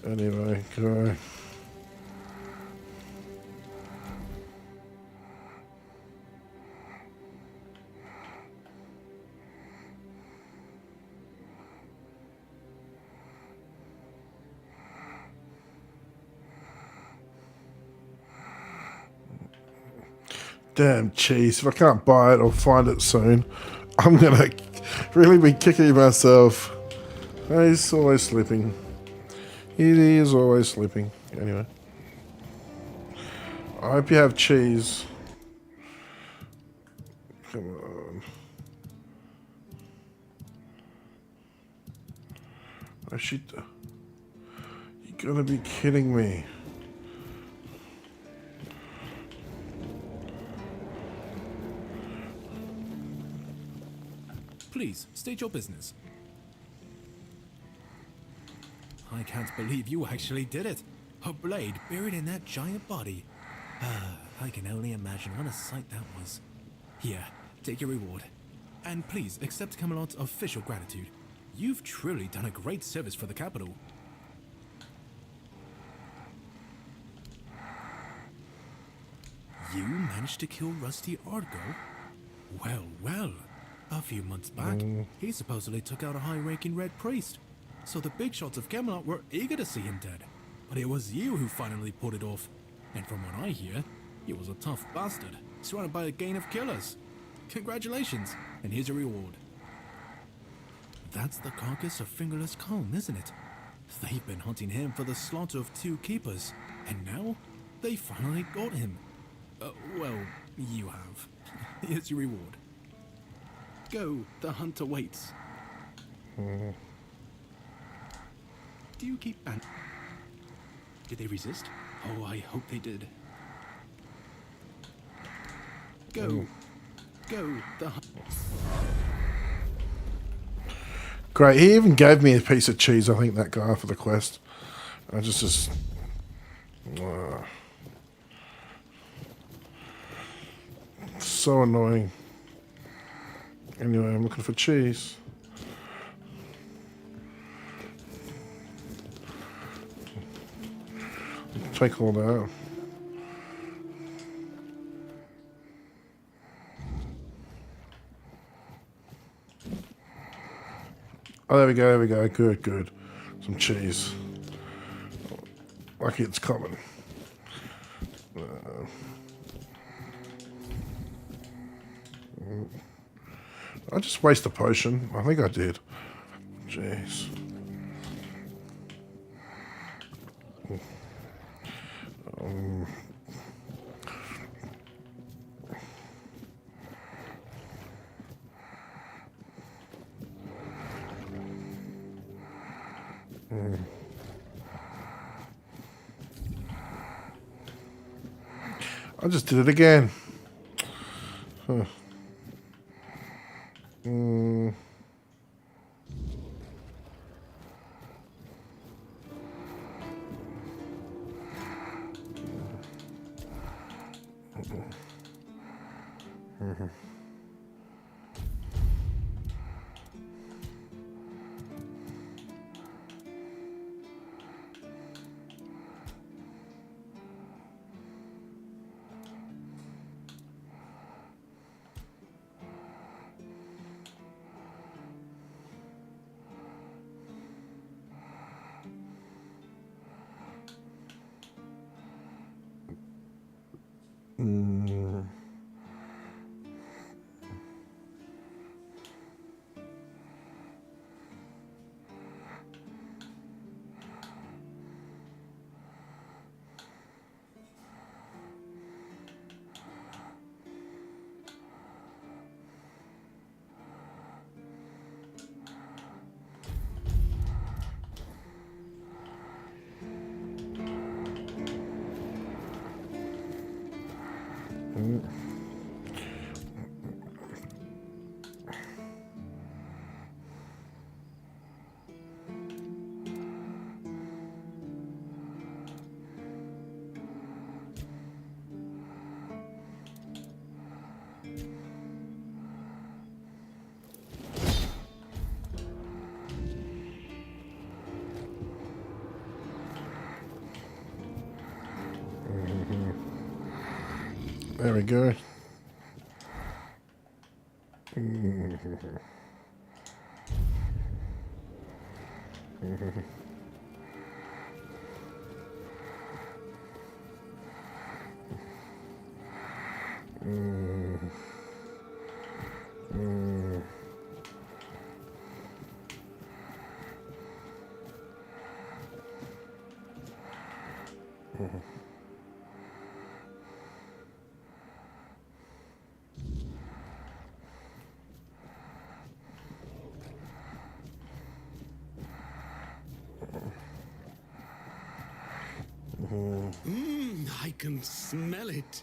Anyway, go. Damn cheese. If I can't buy it or find it soon, I'm gonna really be kicking myself. He's always sleeping. He is always sleeping. Anyway. I hope you have cheese. Come on. Oh shit. You're gonna be kidding me. Please, state your business. I can't believe you actually did it. A blade buried in that giant body. I can only imagine what a sight that was. Here, take your reward. And please accept Camelot's official gratitude. You've truly done a great service for the capital. You managed to kill Rusty Argo? Well, well. A few months back, he supposedly took out a high-ranking Red Priest. So the big shots of Camelot were eager to see him dead. But it was you who finally pulled it off. And from what I hear, he was a tough bastard, surrounded by a gang of killers. Congratulations, and here's your reward. That's the carcass of Fingerless Calm, isn't it? They've been hunting him for the slaughter of 2 keepers, and now they finally got him. Well, you have. Here's your reward. Go, the hunter waits. Do you keep Did they resist? Oh, I hope they did. Go. Go, the Great. He even gave me a piece of cheese, I think, that guy, for the quest. I just so annoying. Anyway, I'm looking for cheese. Take all that. Oh, there we go, there we go. Good, good. Some cheese. Lucky it's coming. I just waste a potion. I think I did. Jeez. I just did it again. Huh. There we go. I can smell it.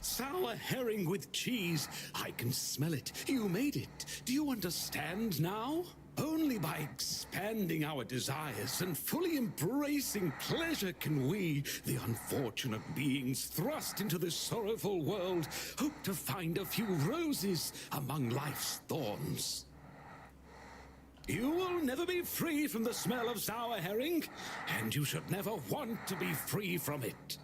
Sour herring with cheese. I can smell it. You made it. Do you understand now? Only by expanding our desires and fully embracing pleasure can we, the unfortunate beings thrust into this sorrowful world, hope to find a few roses among life's thorns. You will never be free from the smell of sour herring, and you should never want to be free from it.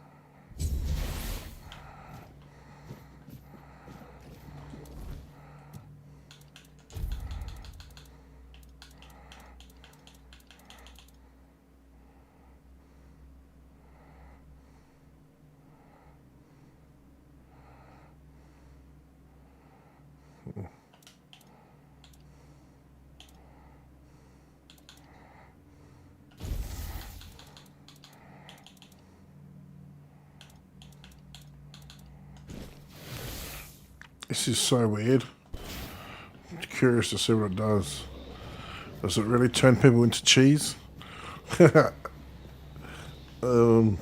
This is so weird. I'm curious to see what it does. Does it really turn people into cheese? um,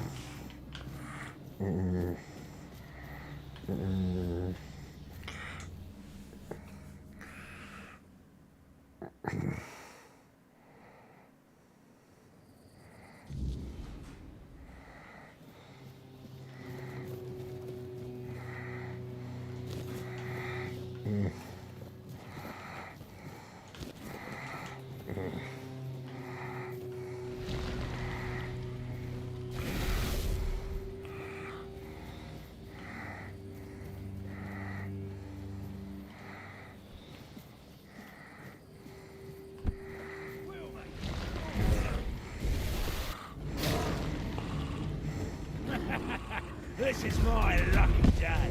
This is my lucky day.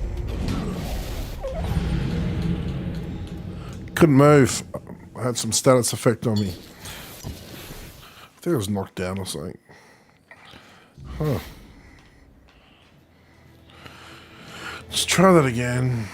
couldn't move. I had some status effect on me. I think I was knocked down or something. Huh. Let's try that again.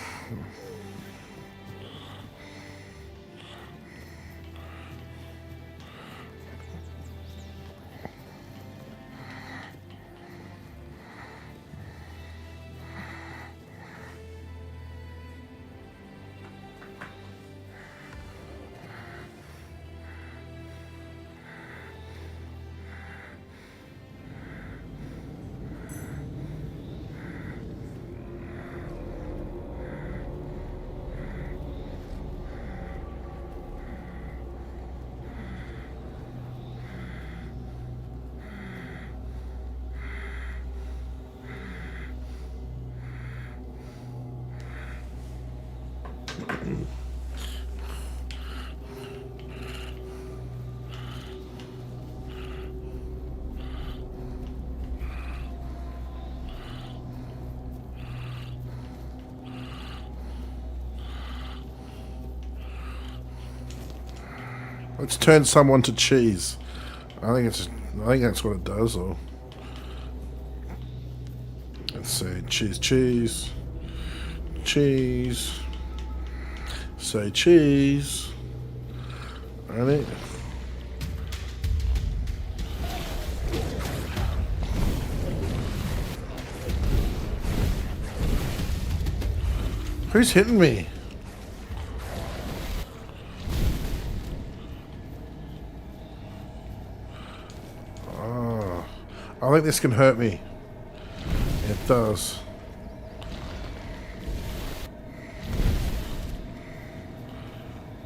Let's turn someone to cheese. I think that's what it does. Or let's say cheese, cheese, cheese. Say cheese. Ready? Who's hitting me? Oh, I think this can hurt me. It does.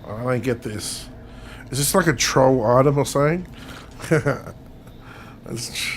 I don't get this. Is this like a troll item or something? That's,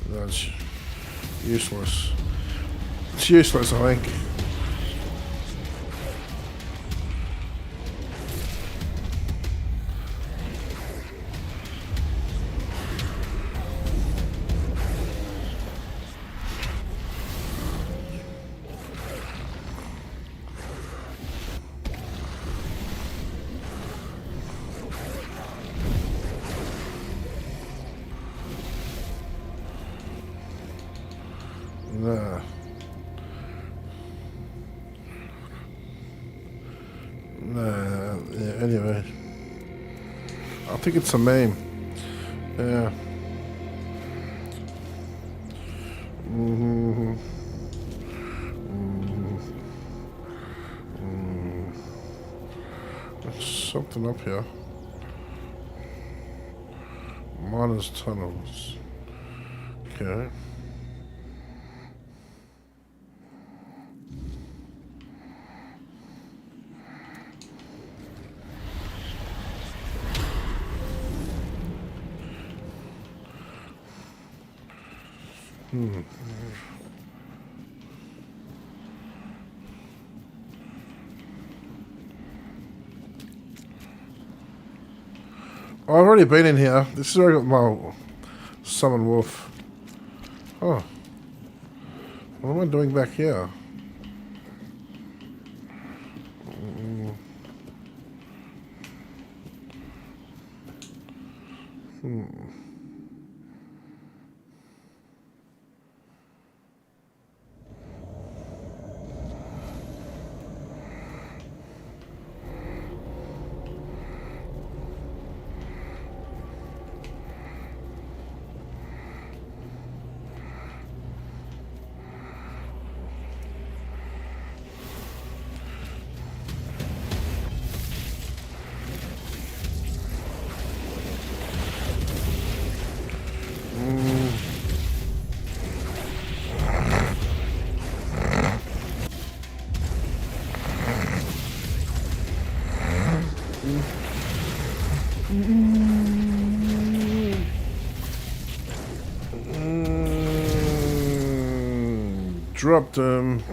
that's useless. It's useless, I think. Nah. Nah. Yeah, anyway. I think it's a meme. Yeah. There's something up here. Miners' tunnels. Okay. I've already been in here. This is where I got my summon wolf. Oh. What am I doing back here? Dropped him.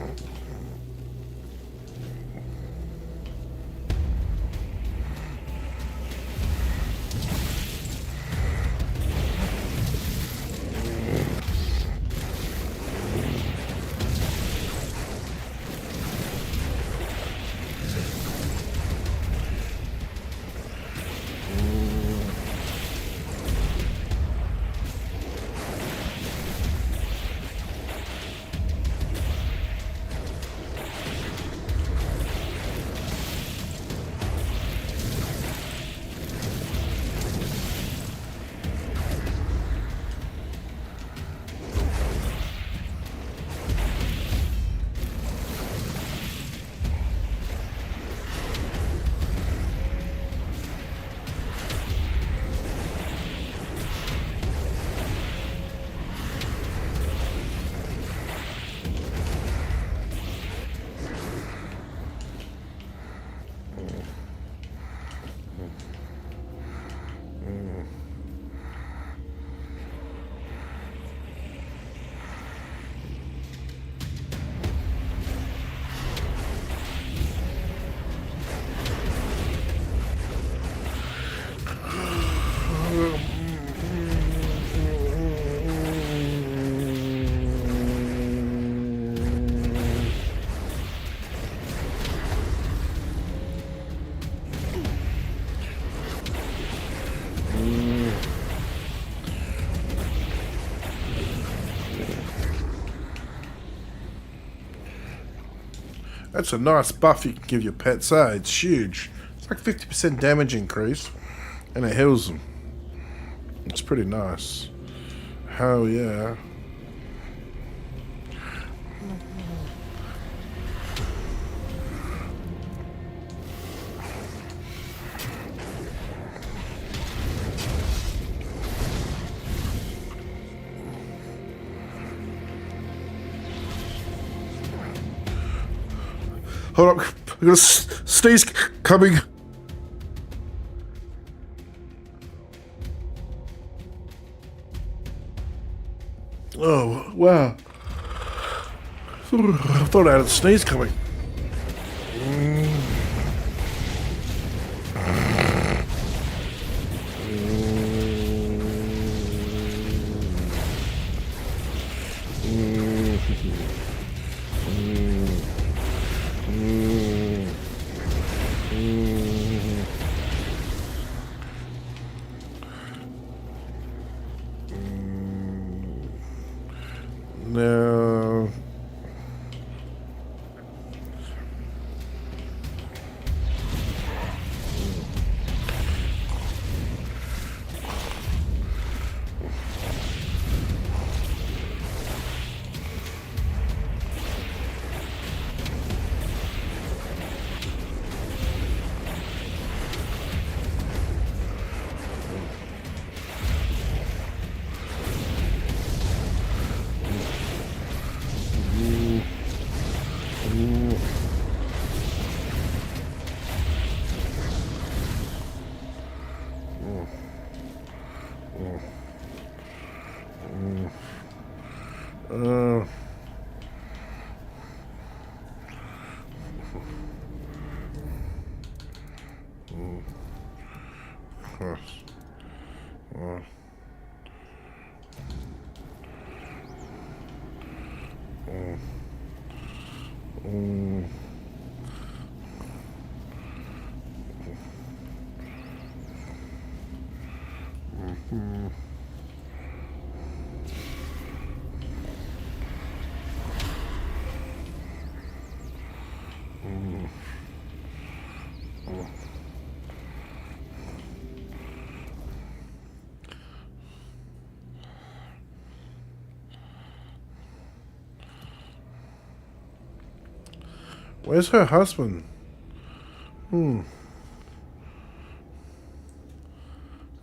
That's a nice buff you can give your pets, eh? It's huge. It's like 50% damage increase, and it heals them. It's pretty nice. Hell yeah. Hold up, I got a sneeze coming. Oh, wow. I thought I had a sneeze coming. No. Where's her husband? I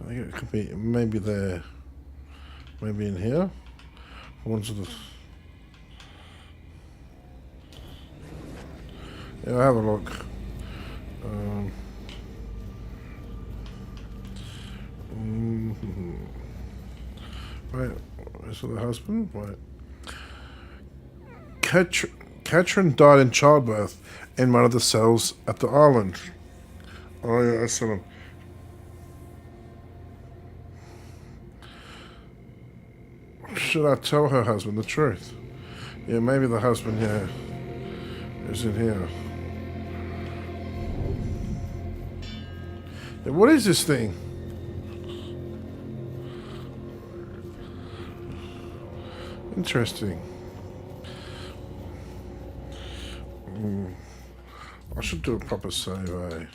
think it could be maybe there. Maybe in here? Onto the... Yeah, I'll have a look. Wait, is it the husband? Wait. Katrin died in childbirth in one of the cells at the island. Oh yeah, I saw him. Should I tell her husband the truth? Yeah, maybe the husband, yeah, is in here. Yeah, what is this thing? Interesting. I should do a proper save, eh?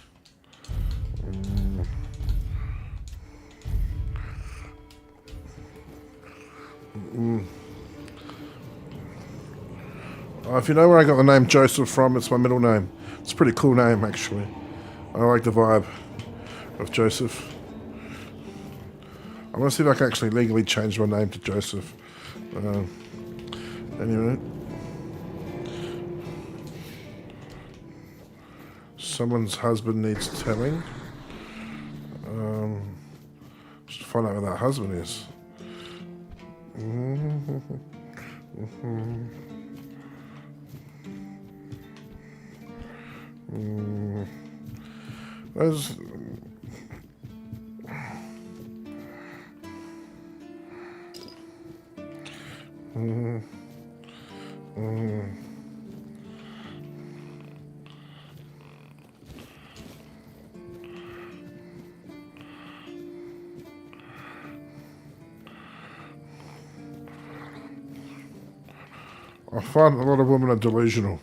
If you know where I got the name Joseph from, it's my middle name. It's a pretty cool name, actually. I like the vibe of Joseph. I'm going to see if I can actually legally change my name to Joseph. Anyway. Someone's husband needs telling. Should find out where that husband is. There's... I find a lot of women are delusional.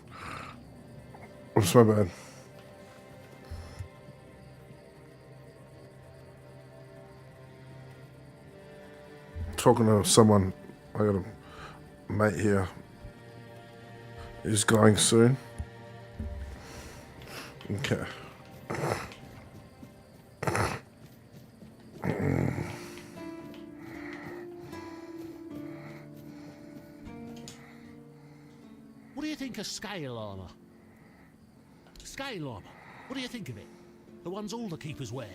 What's my bad? Talking to someone, I got a mate here. He's going soon. Okay. What do you think of scale armor? Scale armor. What do you think of it? The ones all the keepers wear.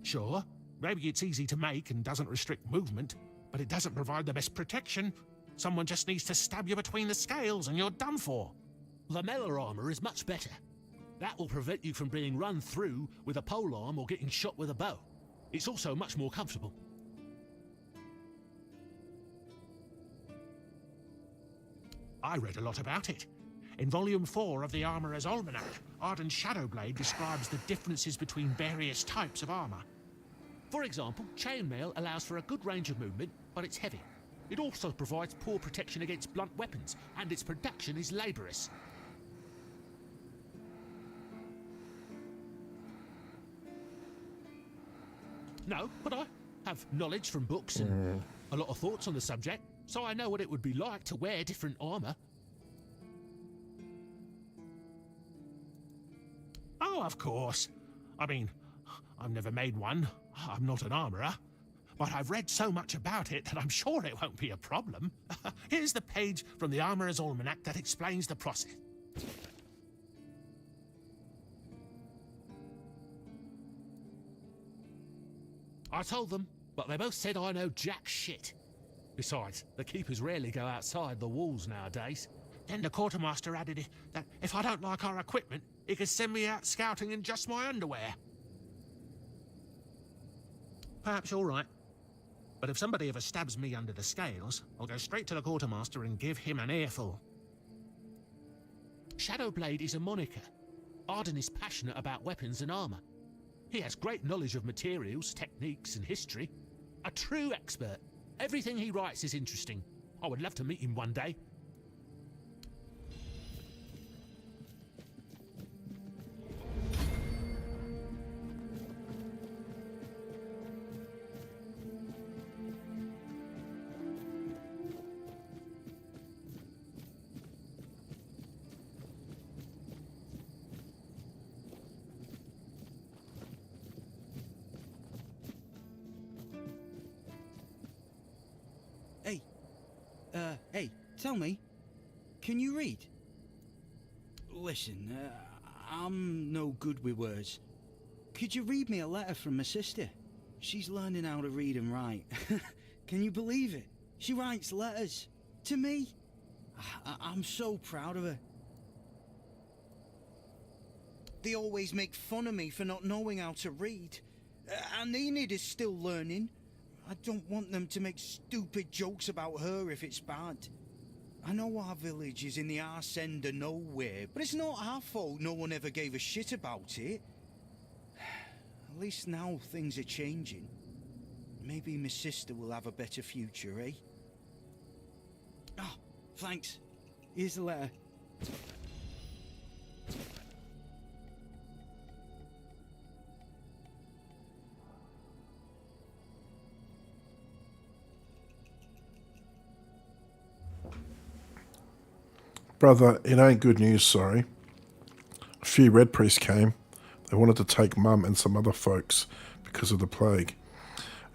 Sure, maybe it's easy to make and doesn't restrict movement, but it doesn't provide the best protection. Someone just needs to stab you between the scales and you're done for. Lamellar armor is much better. That will prevent you from being run through with a polearm or getting shot with a bow. It's also much more comfortable. I read a lot about it. In Volume 4 of the Armourer's Almanac, Arden's Shadowblade describes the differences between various types of armour. For example, chainmail allows for a good range of movement, but it's heavy. It also provides poor protection against blunt weapons, and its production is laborious. No, but I have knowledge from books and a lot of thoughts on the subject, so I know what it would be like to wear different armour. Oh, of course. I mean, I've never made one. I'm not an armourer. But I've read so much about it that I'm sure it won't be a problem. Here's the page from the Armourer's Almanac that explains the process. I told them, but they both said I know jack shit. Besides, the keepers rarely go outside the walls nowadays. Then the quartermaster added that if I don't like our equipment, he could send me out scouting in just my underwear. Perhaps you're right. But if somebody ever stabs me under the scales, I'll go straight to the quartermaster and give him an earful. Shadowblade is a moniker. Arden is passionate about weapons and armour. He has great knowledge of materials, techniques, and history. A true expert. Everything he writes is interesting. I would love to meet him one day. Hey, tell me, can you read? Listen, I'm no good with words. Could you read me a letter from my sister? She's learning how to read and write. Can you believe it? She writes letters to me. I'm so proud of her. They always make fun of me for not knowing how to read. And Enid is still learning. I don't want them to make stupid jokes about her if it's bad. I know our village is in the arse end of nowhere, but it's not our fault no one ever gave a shit about it. At least now things are changing. Maybe my sister will have a better future, eh? Oh, thanks. Here's the letter. Brother, it ain't good news, sorry. A few red priests came. They wanted to take Mum and some other folks because of the plague.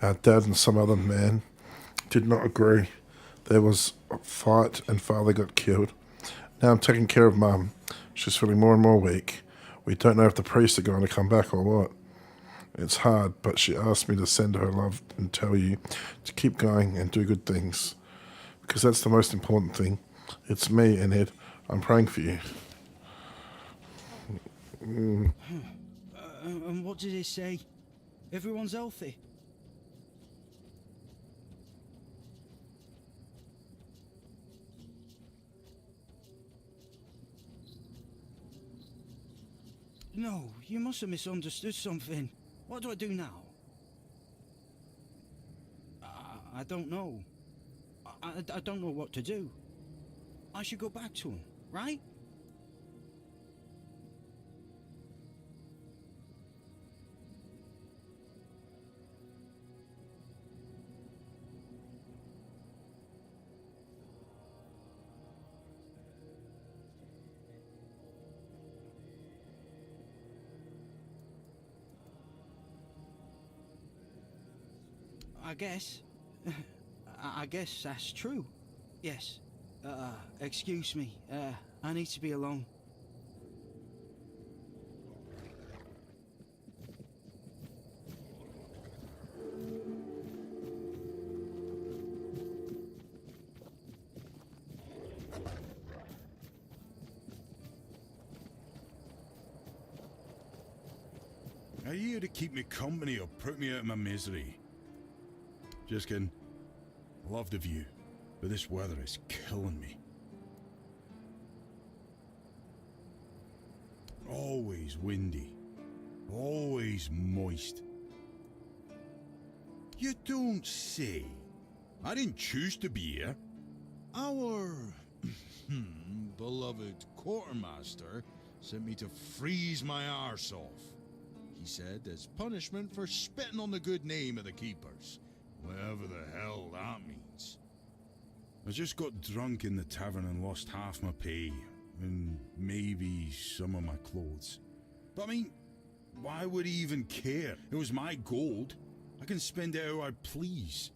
Our dad and some other man did not agree. There was a fight and Father got killed. Now I'm taking care of Mum. She's feeling more and more weak. We don't know if the priests are going to come back or what. It's hard, but she asked me to send her love and tell you to keep going and do good things. Because that's the most important thing. It's me, Enid. I'm praying for you. And what did it say? Everyone's healthy? No, you must have misunderstood something. What do I do now? I don't know. I don't know what to do. I should go back to him, right? I guess. I guess that's true. Yes. Excuse me. I need to be alone. Are you here to keep me company or put me out of my misery? Just kidding. I love the view, but this weather is killing me. Always windy. Always moist. You don't say. I didn't choose to be here. Our beloved quartermaster sent me to freeze my arse off. He said as punishment for spitting on the good name of the keepers. Whatever the hell that means. I just got drunk in the tavern and lost half my pay. And maybe some of my clothes. But I mean, why would he even care? It was my gold. I can spend it how I please.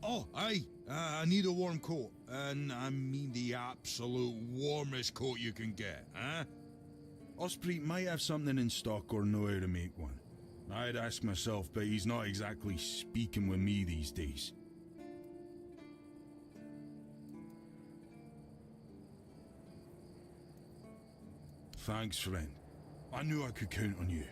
Oh, aye. I need a warm coat. And I mean the absolute warmest coat you can get, huh? Osprey might have something in stock or know how to make one. I'd ask myself, but he's not exactly speaking with me these days. Thanks, friend. I knew I could count on you.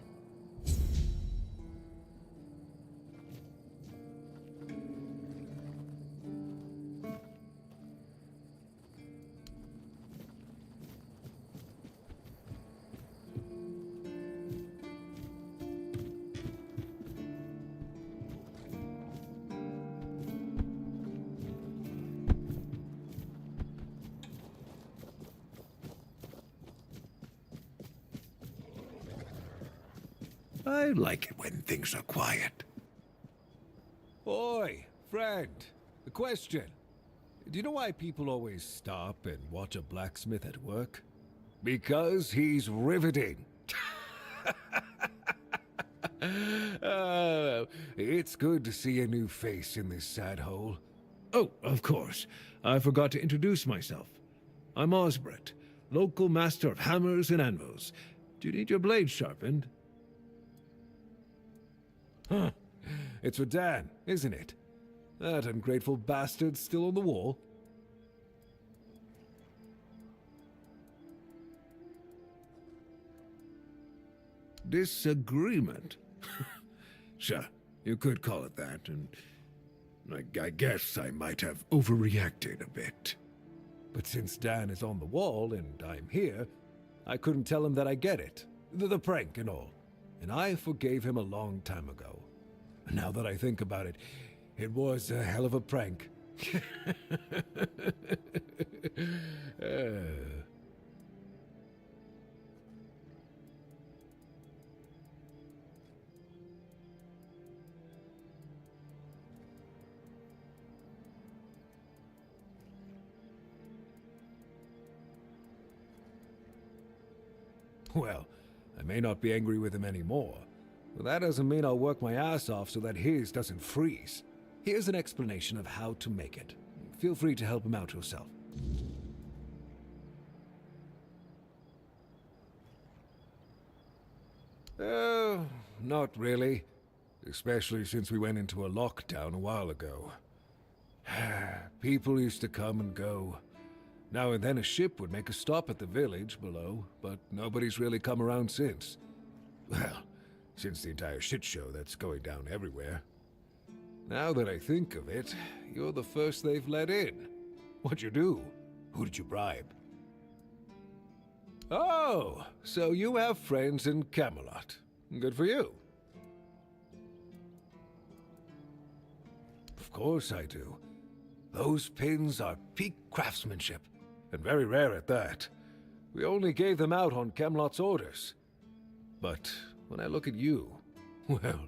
I like it when things are quiet. Oi, friend. A question. Do you know why people always stop and watch a blacksmith at work? Because he's riveting. It's good to see a new face in this sad hole. Oh, of course. I forgot to introduce myself. I'm Osbert, local master of hammers and anvils. Do you need your blade sharpened? Huh. It's for Dan, isn't it? That ungrateful bastard's still on the wall. Disagreement? Sure, you could call it that, and I guess I might have overreacted a bit. But since Dan is on the wall and I'm here, I couldn't tell him that I get it. The prank and all. And I forgave him a long time ago. Now that I think about it, it was a hell of a prank. Well, I may not be angry with him anymore, but that doesn't mean I'll work my ass off so that his doesn't freeze. Here's an explanation of how to make it. Feel free to help him out yourself. Not really. Especially since we went into a lockdown a while ago. People used to come and go. Now and then a ship would make a stop at the village below, but nobody's really come around since. Well, since the entire shit show that's going down everywhere. Now that I think of it, you're the first they've let in. What'd you do? Who did you bribe? Oh, so you have friends in Camelot. Good for you. Of course I do. Those pins are peak craftsmanship, and very rare at that. We only gave them out on Camelot's orders. But when I look at you, well,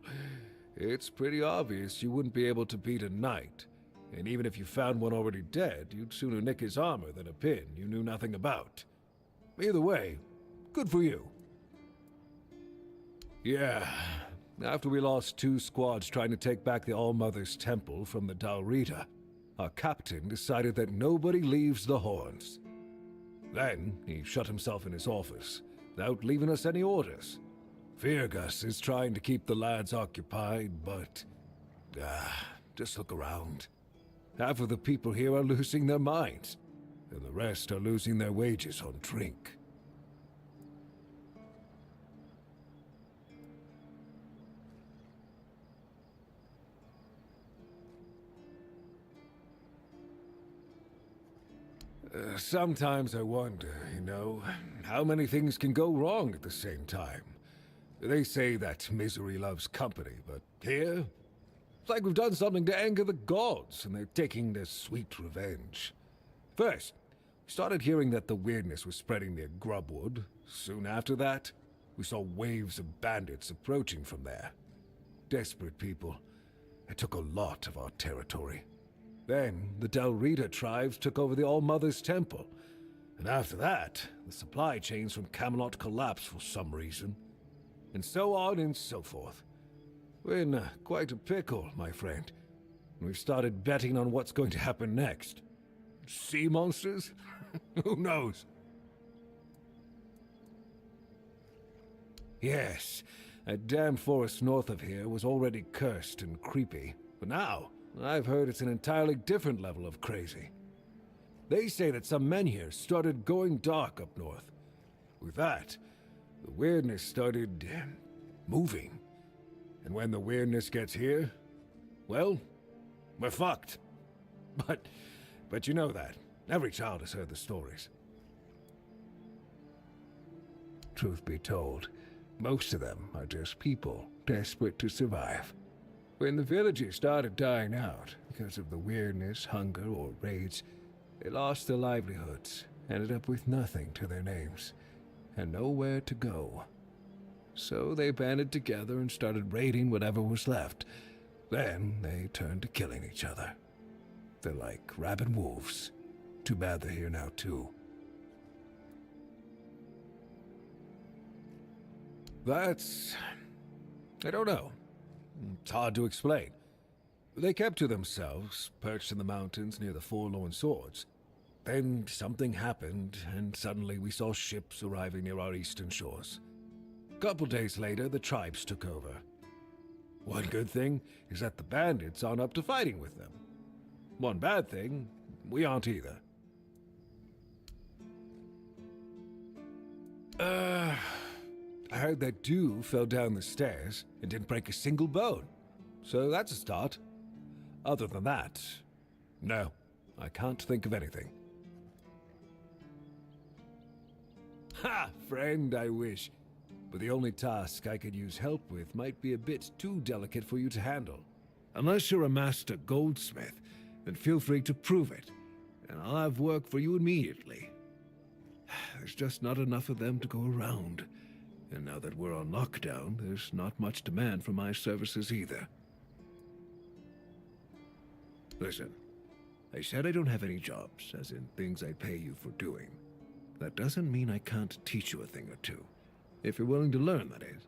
it's pretty obvious you wouldn't be able to beat a knight. And even if you found one already dead, you'd sooner nick his armor than a pin you knew nothing about. Either way, good for you. Yeah, after we lost 2 squads trying to take back the All-Mother's Temple from the Dalrita, our captain decided that nobody leaves the Horns. Then he shut himself in his office, without leaving us any orders. Virgus is trying to keep the lads occupied, but... just look around. Half of the people here are losing their minds, and the rest are losing their wages on drink. Sometimes I wonder, how many things can go wrong at the same time. They say that misery loves company, but here, it's like we've done something to anger the gods, and they're taking their sweet revenge. First, we started hearing that the weirdness was spreading near Grubwood. Soon after that, we saw waves of bandits approaching from there. Desperate people. It took a lot of our territory. Then, the Dalrita tribes took over the All-Mother's Temple. And after that, the supply chains from Camelot collapsed for some reason. And so on and so forth. We're in quite a pickle, my friend. We've started betting on what's going to happen next. Sea monsters? Who knows? Yes, that damn forest north of here was already cursed and creepy. But now, I've heard it's an entirely different level of crazy. They say that some men here started going dark up north. With that, the weirdness started moving. And when the weirdness gets here, well, we're fucked. But you know that. Every child has heard the stories. Truth be told, most of them are just people desperate to survive. When the villages started dying out because of the weirdness, hunger, or raids, they lost their livelihoods, ended up with nothing to their names, and nowhere to go. So they banded together and started raiding whatever was left. Then they turned to killing each other. They're like rabid wolves. Too bad they're here now, too. I don't know. It's hard to explain. They kept to themselves, perched in the mountains near the Forlorn Swords. Then something happened, and suddenly we saw ships arriving near our eastern shores. A couple days later, the tribes took over. One good thing is that the bandits aren't up to fighting with them. One bad thing, we aren't either. I heard that Dew fell down the stairs and didn't break a single bone. So that's a start. Other than that, no, I can't think of anything. Ha! Friend, I wish. But the only task I could use help with might be a bit too delicate for you to handle. Unless you're a master goldsmith, then feel free to prove it, and I'll have work for you immediately. There's just not enough of them to go around. And now that we're on lockdown, there's not much demand for my services either. Listen, I said I don't have any jobs, as in things I'd pay you for doing. That doesn't mean I can't teach you a thing or two. If you're willing to learn, that is.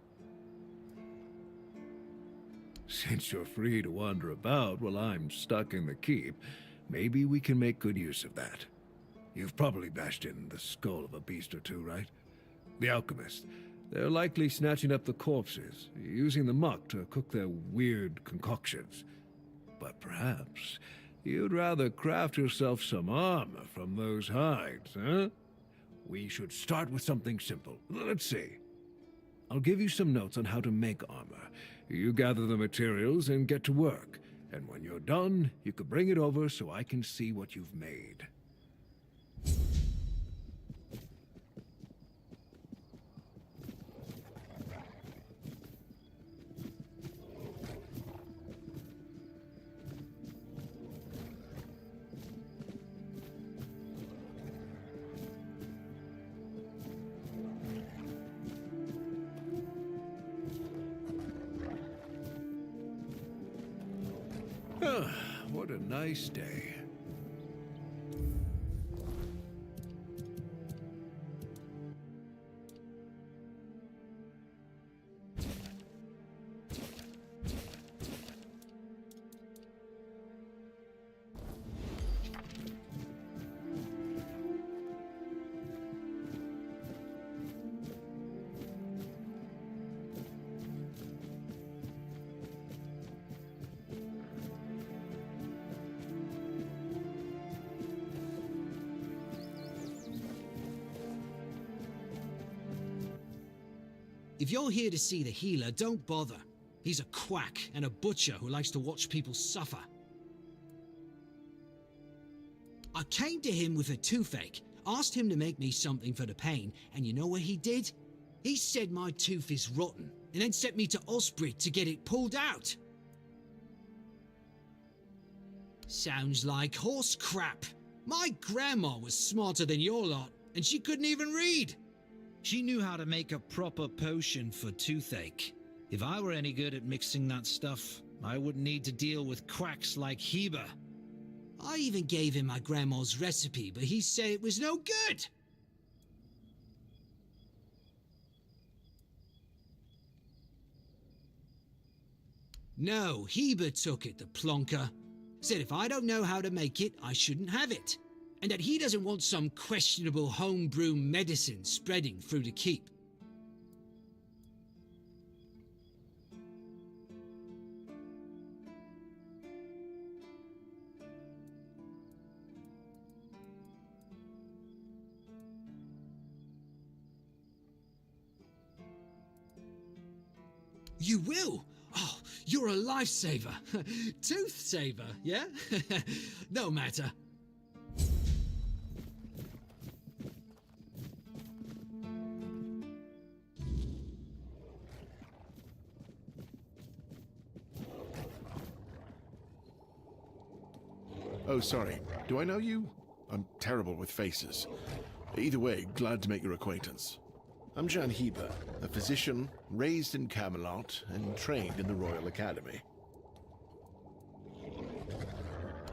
Since you're free to wander about while I'm stuck in the keep, maybe we can make good use of that. You've probably bashed in the skull of a beast or two, right? The alchemist. They're likely snatching up the corpses, using the muck to cook their weird concoctions. But perhaps you'd rather craft yourself some armor from those hides, huh? We should start with something simple. Let's see. I'll give you some notes on how to make armor. You gather the materials and get to work. And when you're done, you could bring it over so I can see what you've made. Ah, what a nice day. If you're here to see the healer, don't bother. He's a quack and a butcher who likes to watch people suffer. I came to him with a toothache, asked him to make me something for the pain, and you know what he did? He said my tooth is rotten, and then sent me to Osprey to get it pulled out. Sounds like horse crap. My grandma was smarter than your lot, and she couldn't even read. She knew how to make a proper potion for toothache. If I were any good at mixing that stuff, I wouldn't need to deal with quacks like Heber. I even gave him my grandma's recipe, but he said it was no good. No, Heber took it, the plonker. Said if I don't know how to make it, I shouldn't have it. And that he doesn't want some questionable homebrew medicine spreading through the keep. You will? Oh, you're a lifesaver. Tooth saver, yeah? No matter. Oh, sorry. Do I know you? I'm terrible with faces. Either way, glad to make your acquaintance. I'm Jan Heber, a physician raised in Camelot and trained in the Royal Academy.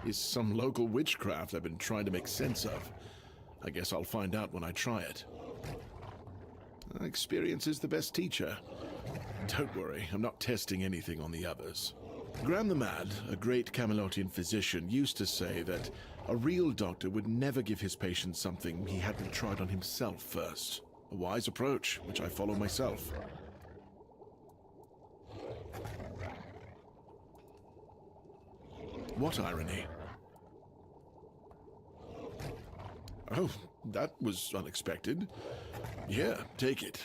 Is some local witchcraft I've been trying to make sense of. I guess I'll find out when I try it. Experience is the best teacher. Don't worry, I'm not testing anything on the others. Graham the Mad, a great Camelotian physician, used to say that a real doctor would never give his patient something he hadn't tried on himself first. A wise approach, which I follow myself. What irony? Oh, that was unexpected. Here, take it.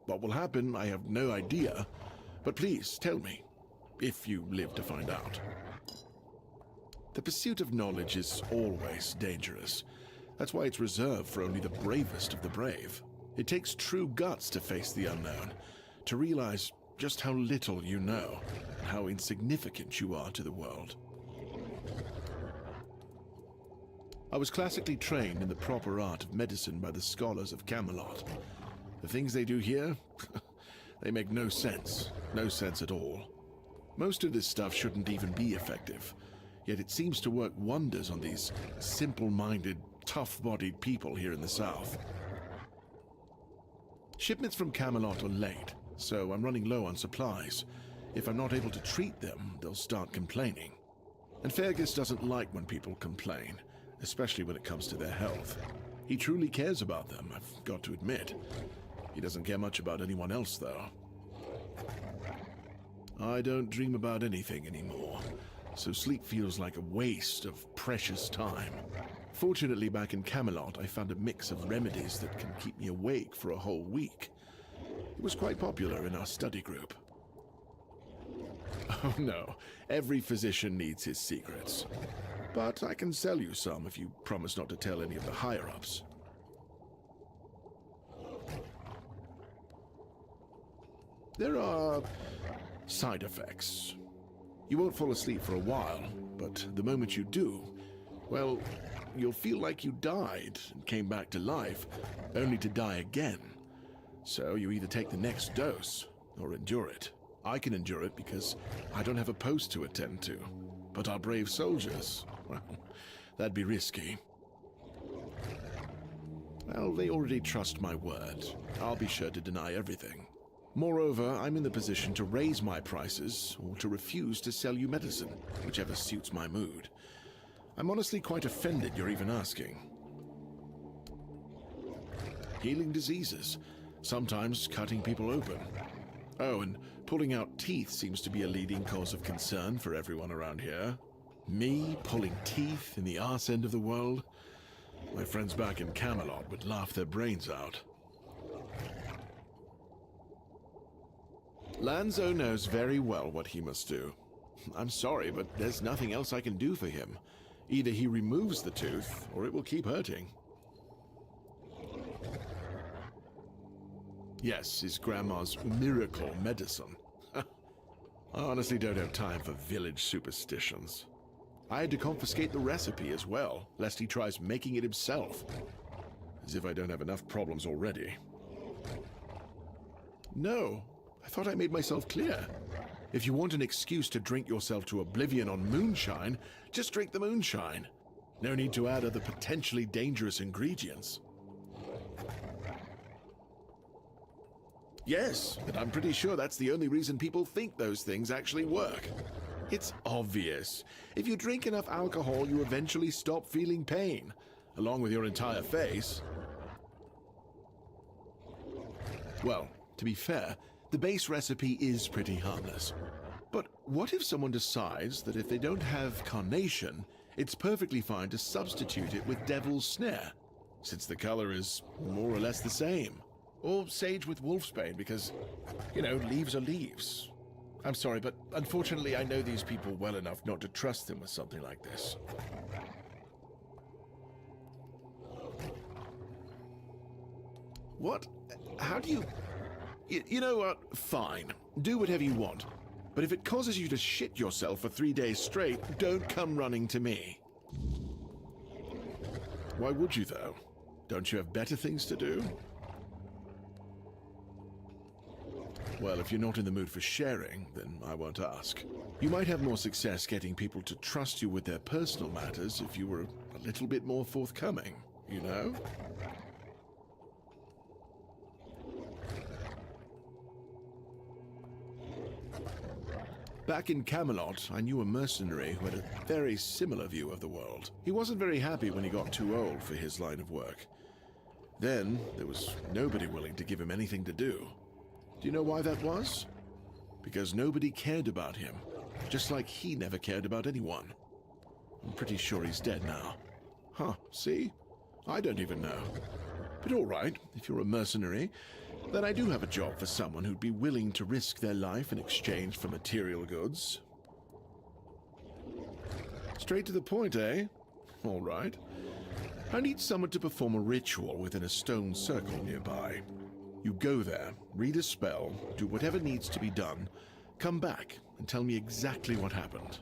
What will happen, I have no idea. But please, tell me, if you live to find out. The pursuit of knowledge is always dangerous. That's why it's reserved for only the bravest of the brave. It takes true guts to face the unknown, to realize just how little you know, and how insignificant you are to the world. I was classically trained in the proper art of medicine by the scholars of Camelot. The things they do here, they make no sense. No sense at all. Most of this stuff shouldn't even be effective, yet it seems to work wonders on these simple-minded, tough-bodied people here in the South. Shipments from Camelot are late, so I'm running low on supplies. If I'm not able to treat them, they'll start complaining. And Fergus doesn't like when people complain, especially when it comes to their health. He truly cares about them, I've got to admit. He doesn't care much about anyone else, though. I don't dream about anything anymore, so sleep feels like a waste of precious time. Fortunately, back in Camelot, I found a mix of remedies that can keep me awake for a whole week. It was quite popular in our study group. Oh no, every physician needs his secrets. But I can sell you some if you promise not to tell any of the higher-ups. There are side effects. You won't fall asleep for a while, but the moment you do, well, you'll feel like you died and came back to life, only to die again. So you either take the next dose or endure it. I can endure it because I don't have a post to attend to. But our brave soldiers, well, that'd be risky. Well, they already trust my word. I'll be sure to deny everything. Moreover, I'm in the position to raise my prices or to refuse to sell you medicine, whichever suits my mood. I'm honestly quite offended you're even asking. Healing diseases, sometimes cutting people open. Oh, and pulling out teeth seems to be a leading cause of concern for everyone around here. Me pulling teeth in the arse end of the world? My friends back in Camelot would laugh their brains out. Lanzo knows very well what he must do. I'm sorry, but there's nothing else I can do for him. Either he removes the tooth, or it will keep hurting. Yes, his grandma's miracle medicine. I honestly don't have time for village superstitions. I had to confiscate the recipe as well, lest he tries making it himself. As if I don't have enough problems already. No, I thought I made myself clear. If you want an excuse to drink yourself to oblivion on moonshine, just drink the moonshine. No need to add other potentially dangerous ingredients. Yes, but I'm pretty sure that's the only reason people think those things actually work. It's obvious. If you drink enough alcohol, you eventually stop feeling pain, along with your entire face. Well, to be fair, the base recipe is pretty harmless. But what if someone decides that if they don't have carnation, it's perfectly fine to substitute it with devil's snare, since the color is more or less the same? Or sage with wolfsbane because, you know, leaves are leaves. I'm sorry, but unfortunately I know these people well enough not to trust them with something like this. What? How do you... You know what? Fine. Do whatever you want. But if it causes you to shit yourself for 3 days straight, don't come running to me. Why would you, though? Don't you have better things to do? Well, if you're not in the mood for sharing, then I won't ask. You might have more success getting people to trust you with their personal matters if you were a little bit more forthcoming, you know? Back in Camelot, I knew a mercenary who had a very similar view of the world. He wasn't very happy when he got too old for his line of work. Then, there was nobody willing to give him anything to do. Do you know why that was? Because nobody cared about him, just like he never cared about anyone. I'm pretty sure he's dead now. Huh, see? I don't even know. But all right, if you're a mercenary, then I do have a job for someone who'd be willing to risk their life in exchange for material goods. Straight to the point, eh? All right. I need someone to perform a ritual within a stone circle nearby. You go there, read a spell, do whatever needs to be done, come back and tell me exactly what happened.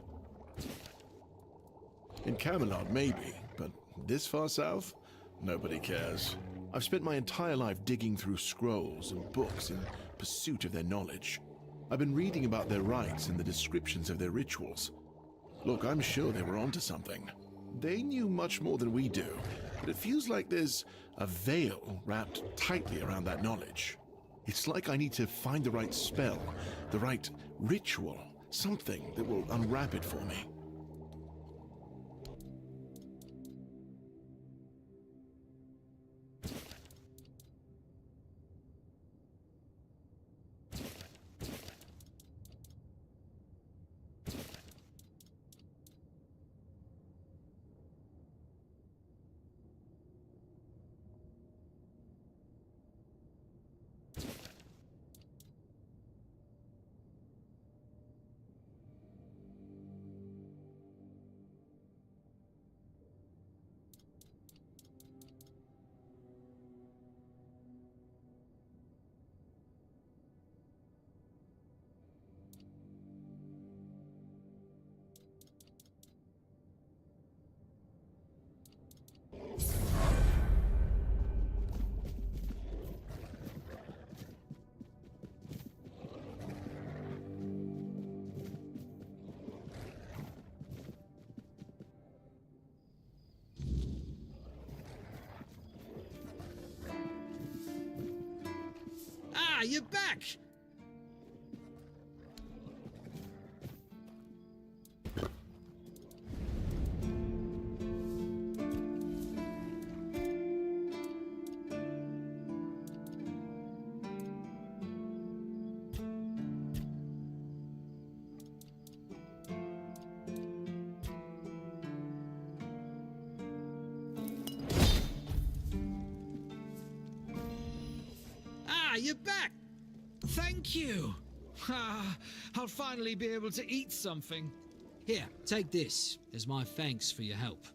In Camelot, maybe, but this far south? Nobody cares. I've spent my entire life digging through scrolls and books in pursuit of their knowledge. I've been reading about their rites and the descriptions of their rituals. Look, I'm sure they were onto something. They knew much more than we do, but it feels like there's a veil wrapped tightly around that knowledge. It's like I need to find the right spell, the right ritual, something that will unwrap it for me. you're back! You're back! Thank you! I'll finally be able to eat something. Here, take this as my thanks for your help.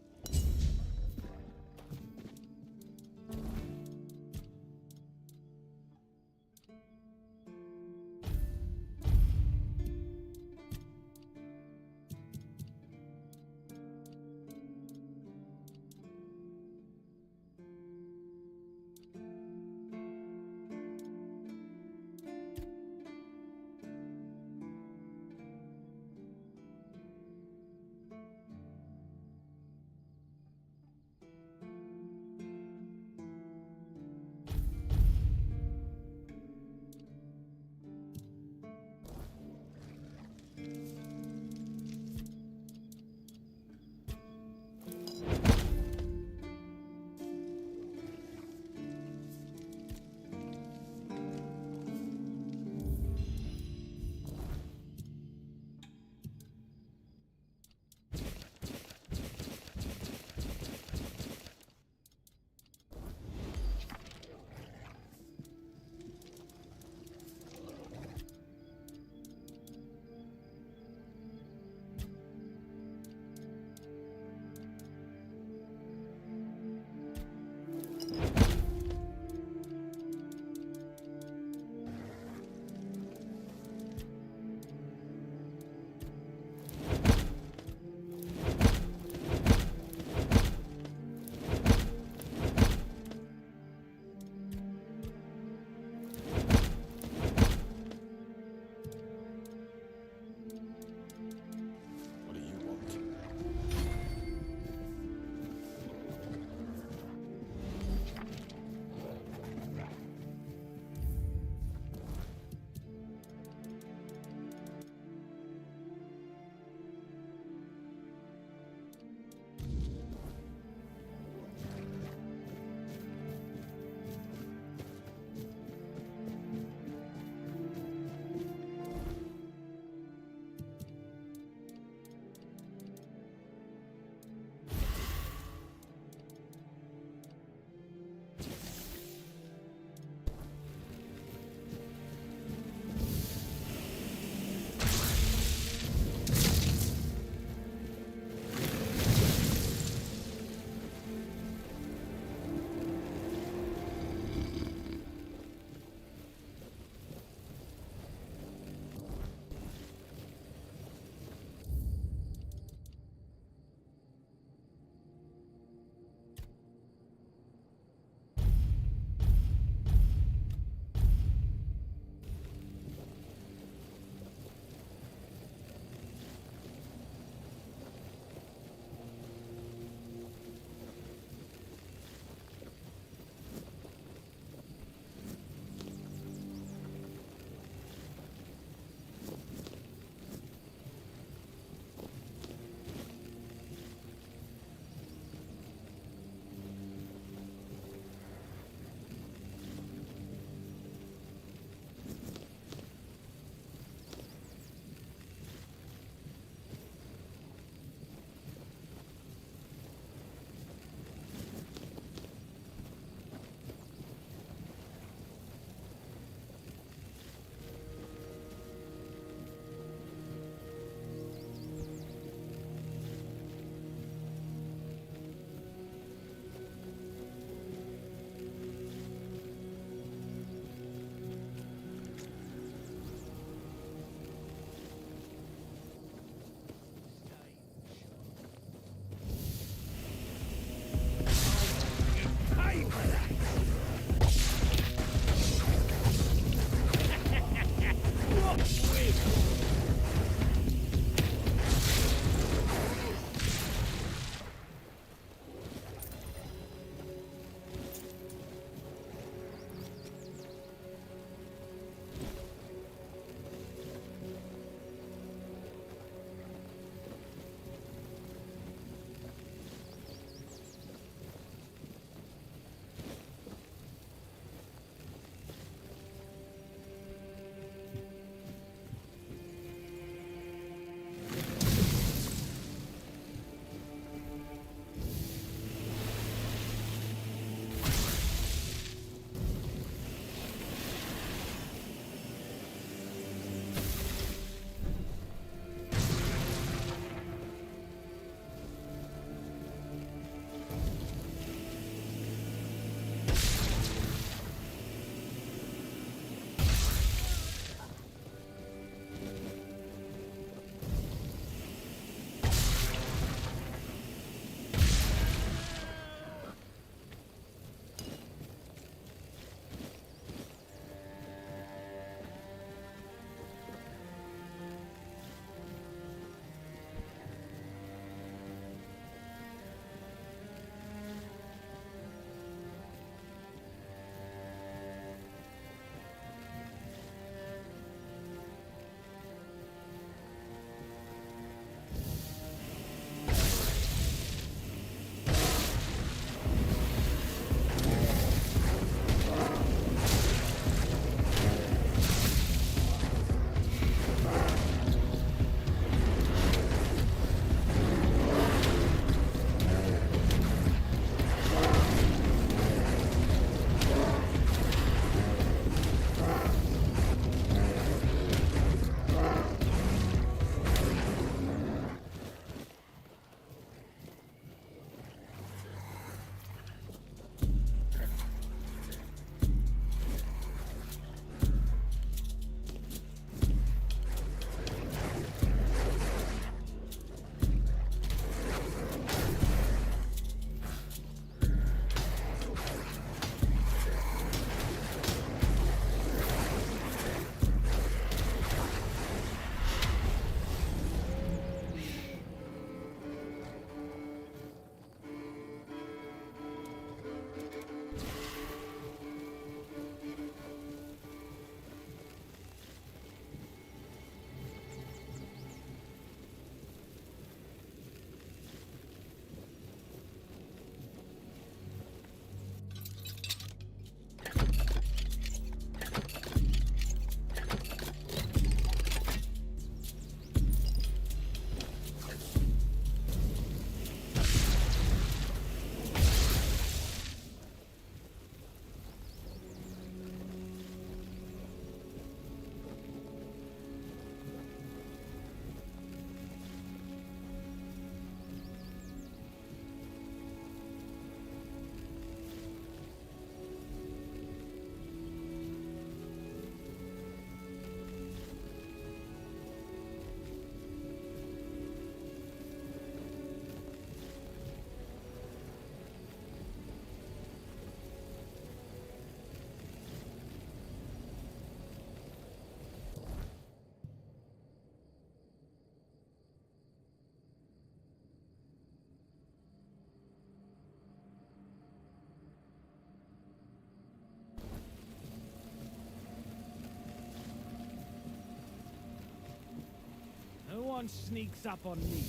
No one sneaks up on me.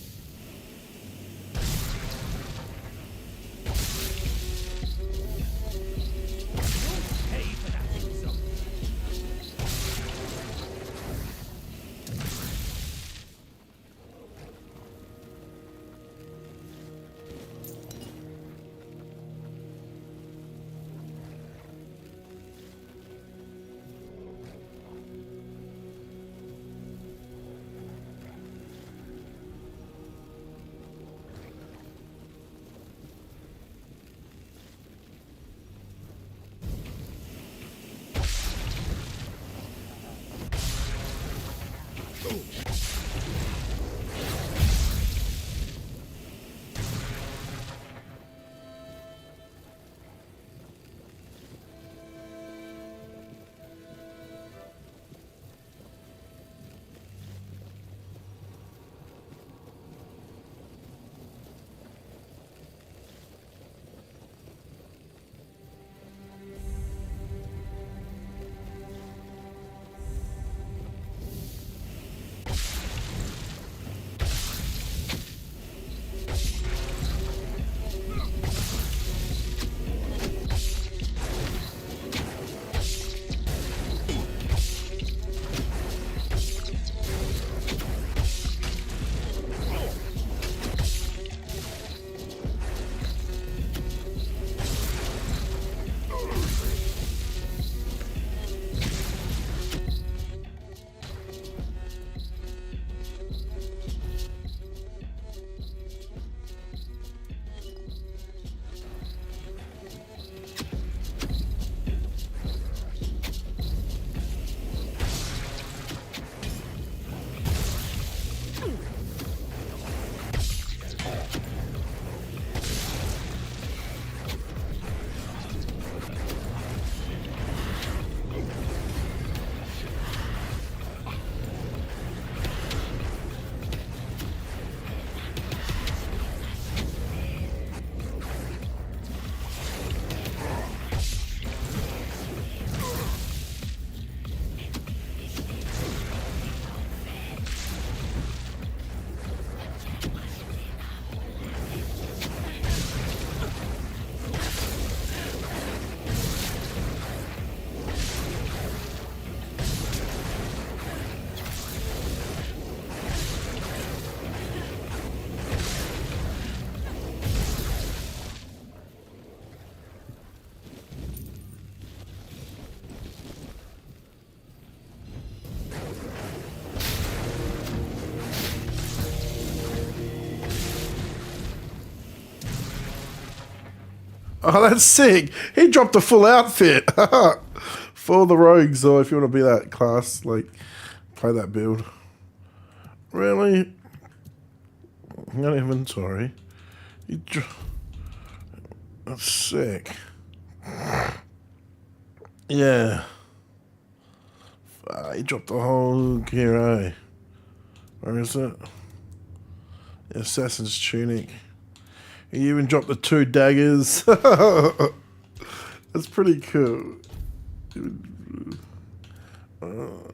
You'll pay for that insult. Oh, that's sick. He dropped a full outfit for the rogues. So if you want to be that class, like, play that build. Really? No inventory. That's sick. Yeah. He dropped the whole gear, eh? Where is it? The Assassin's Tunic. He even dropped the 2 daggers. That's pretty cool.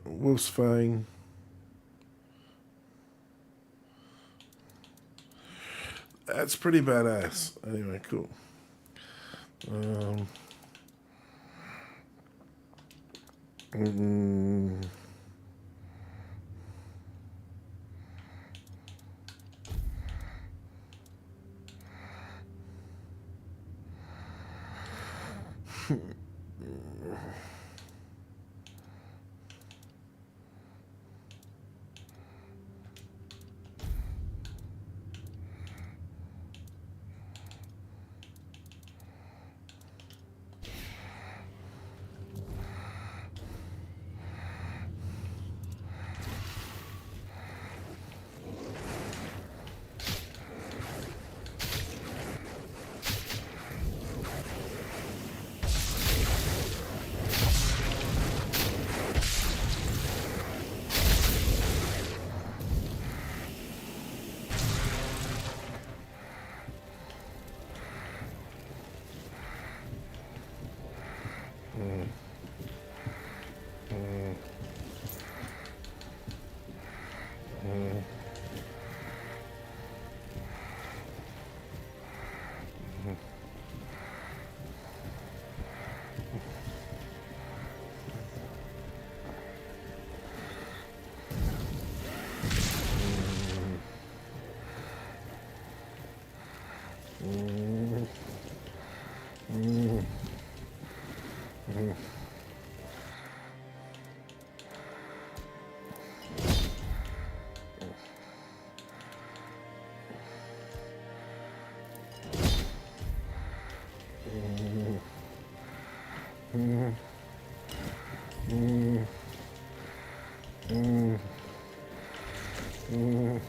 Wolf's Fang. That's pretty badass. Anyway, cool. Oh,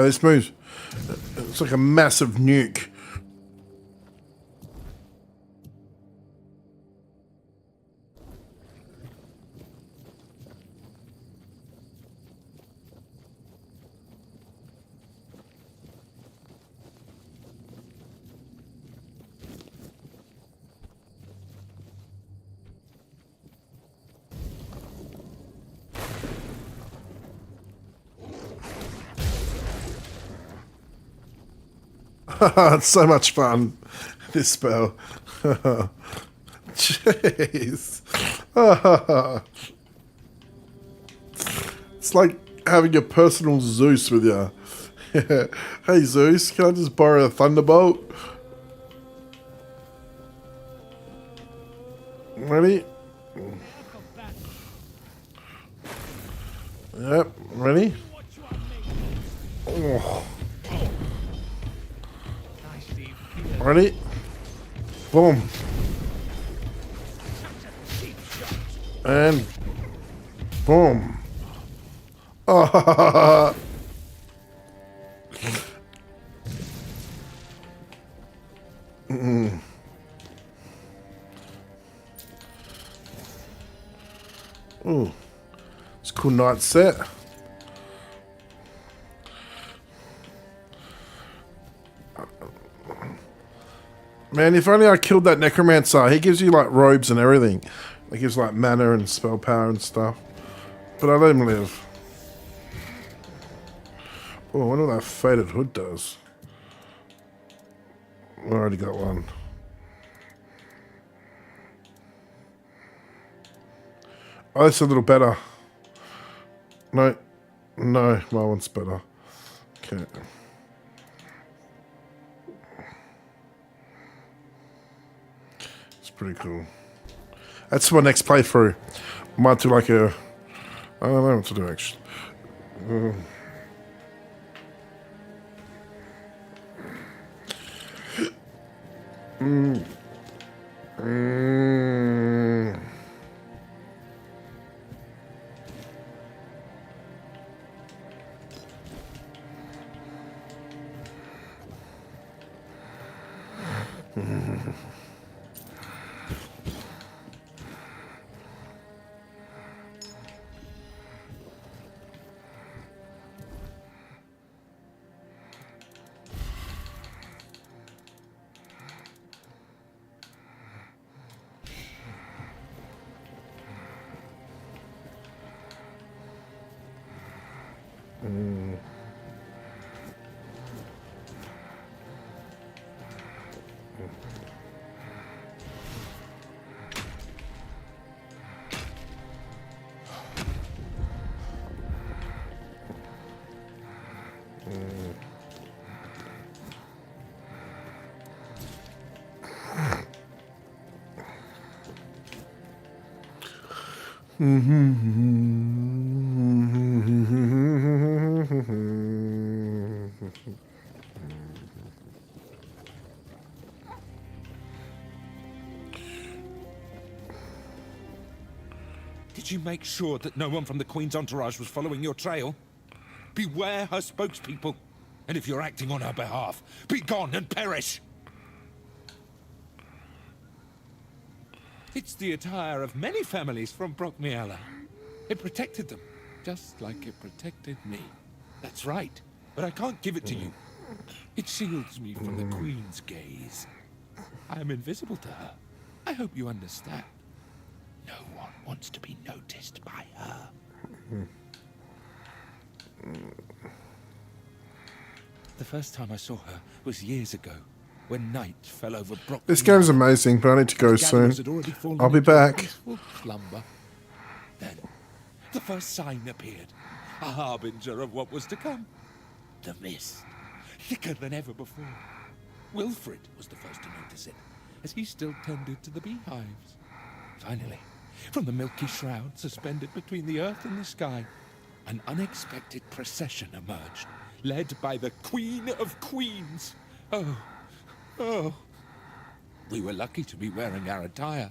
this moves. It's like a massive nuke. It's so much fun, this spell. Jeez. It's like having a personal Zeus with you. Hey Zeus, can I just borrow a thunderbolt? Ready? Yep, ready? Oh. Ready? Boom. And boom. Oh. Ooh. It's a cool night set. Man, if only I killed that necromancer. He gives you like robes and everything. He gives like mana and spell power and stuff. But I let him live. Oh, I wonder what that faded hood does. I already got one. Oh, that's a little better. No. No, my one's better. Okay. Pretty cool. That's my next playthrough. Might do like a... I don't know what to do actually. Did you make sure that no one from the Queen's entourage was following your trail? Beware her spokespeople. And if you're acting on her behalf, be gone and perish! It's the attire of many families from Brockmiela. It protected them, just like it protected me. That's right, but I can't give it to you. It shields me from the Queen's gaze. I am invisible to her. I hope you understand. No one wants to be noticed by her. The first time I saw her was years ago, when night fell over Brock. This game's amazing, but I need to go soon. I'll be back. Slumber. Then, the first sign appeared, a harbinger of what was to come. The mist, thicker than ever before. Wilfred was the first to notice it, as he still tended to the beehives. Finally, from the milky shroud suspended between the earth and the sky, an unexpected procession emerged, led by the Queen of Queens. Oh. We were lucky to be wearing our attire.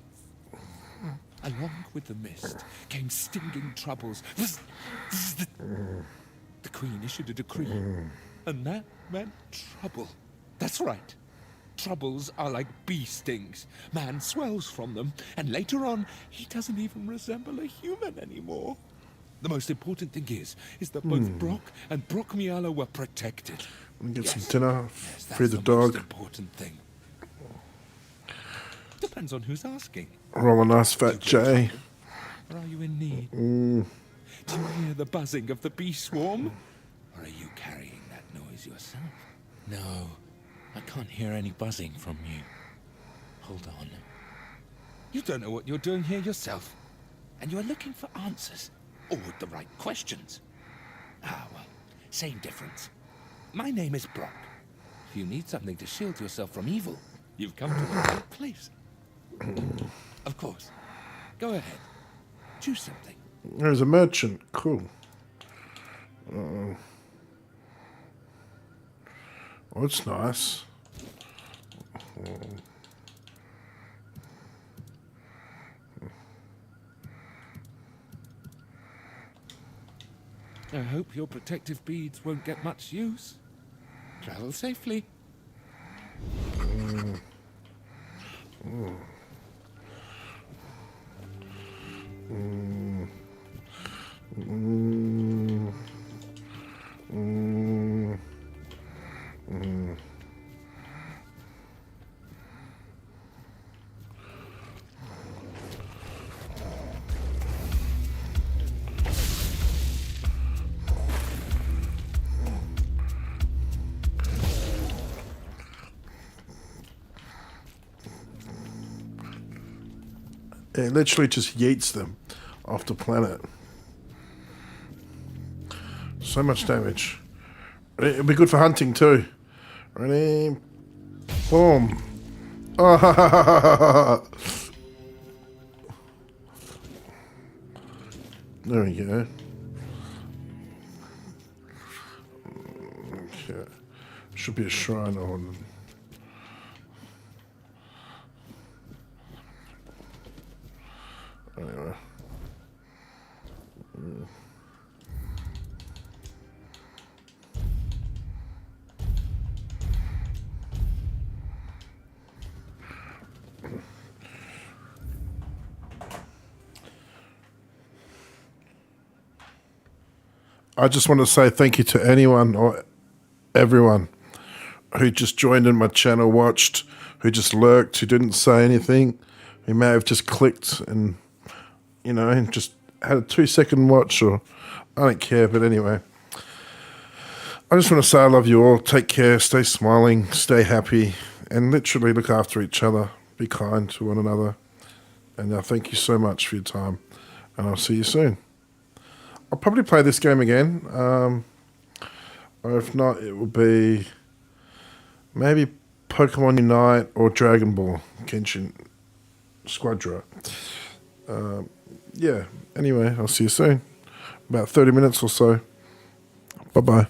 Along with the mist came stinging troubles. The Queen issued a decree, and that meant trouble. That's right. Troubles are like bee stings. Man swells from them, and later on, he doesn't even resemble a human anymore. The most important thing is that both Brock and Brockmiela were protected. Get some dinner, feed the Most dog. important thing. Depends on who's asking. Roll a nice fat J. Or are you in need? Do you hear the buzzing of the bee swarm? Or are you carrying that noise yourself? No, I can't hear any buzzing from you. Hold on. You don't know what you're doing here yourself. And you're looking for answers. Or the right questions. Ah, well, same difference. My name is Brock. If you need something to shield yourself from evil, you've come to the right place. Of course. Go ahead. Choose something. There's a merchant. Cool. Oh, that's nice. I hope your protective beads won't get much use. Travel safely. It literally just yeets them off the planet. So much damage. It'll be good for hunting too. Ready? Boom. There we go. Okay. Should be a shrine on. Anyway. I just want to say thank you to anyone or everyone who just joined in my channel, watched, who just lurked, who didn't say anything, who may have just clicked and, you know, just had a 2-second watch, or I don't care, but anyway. I just want to say I love you all. Take care, stay smiling, stay happy, and literally look after each other. Be kind to one another. And thank you so much for your time, and I'll see you soon. I'll probably play this game again, or if not, it will be maybe Pokemon Unite or Dragon Ball Genshin Squadra. yeah, anyway, I'll see you soon. About 30 minutes or so. Bye-bye.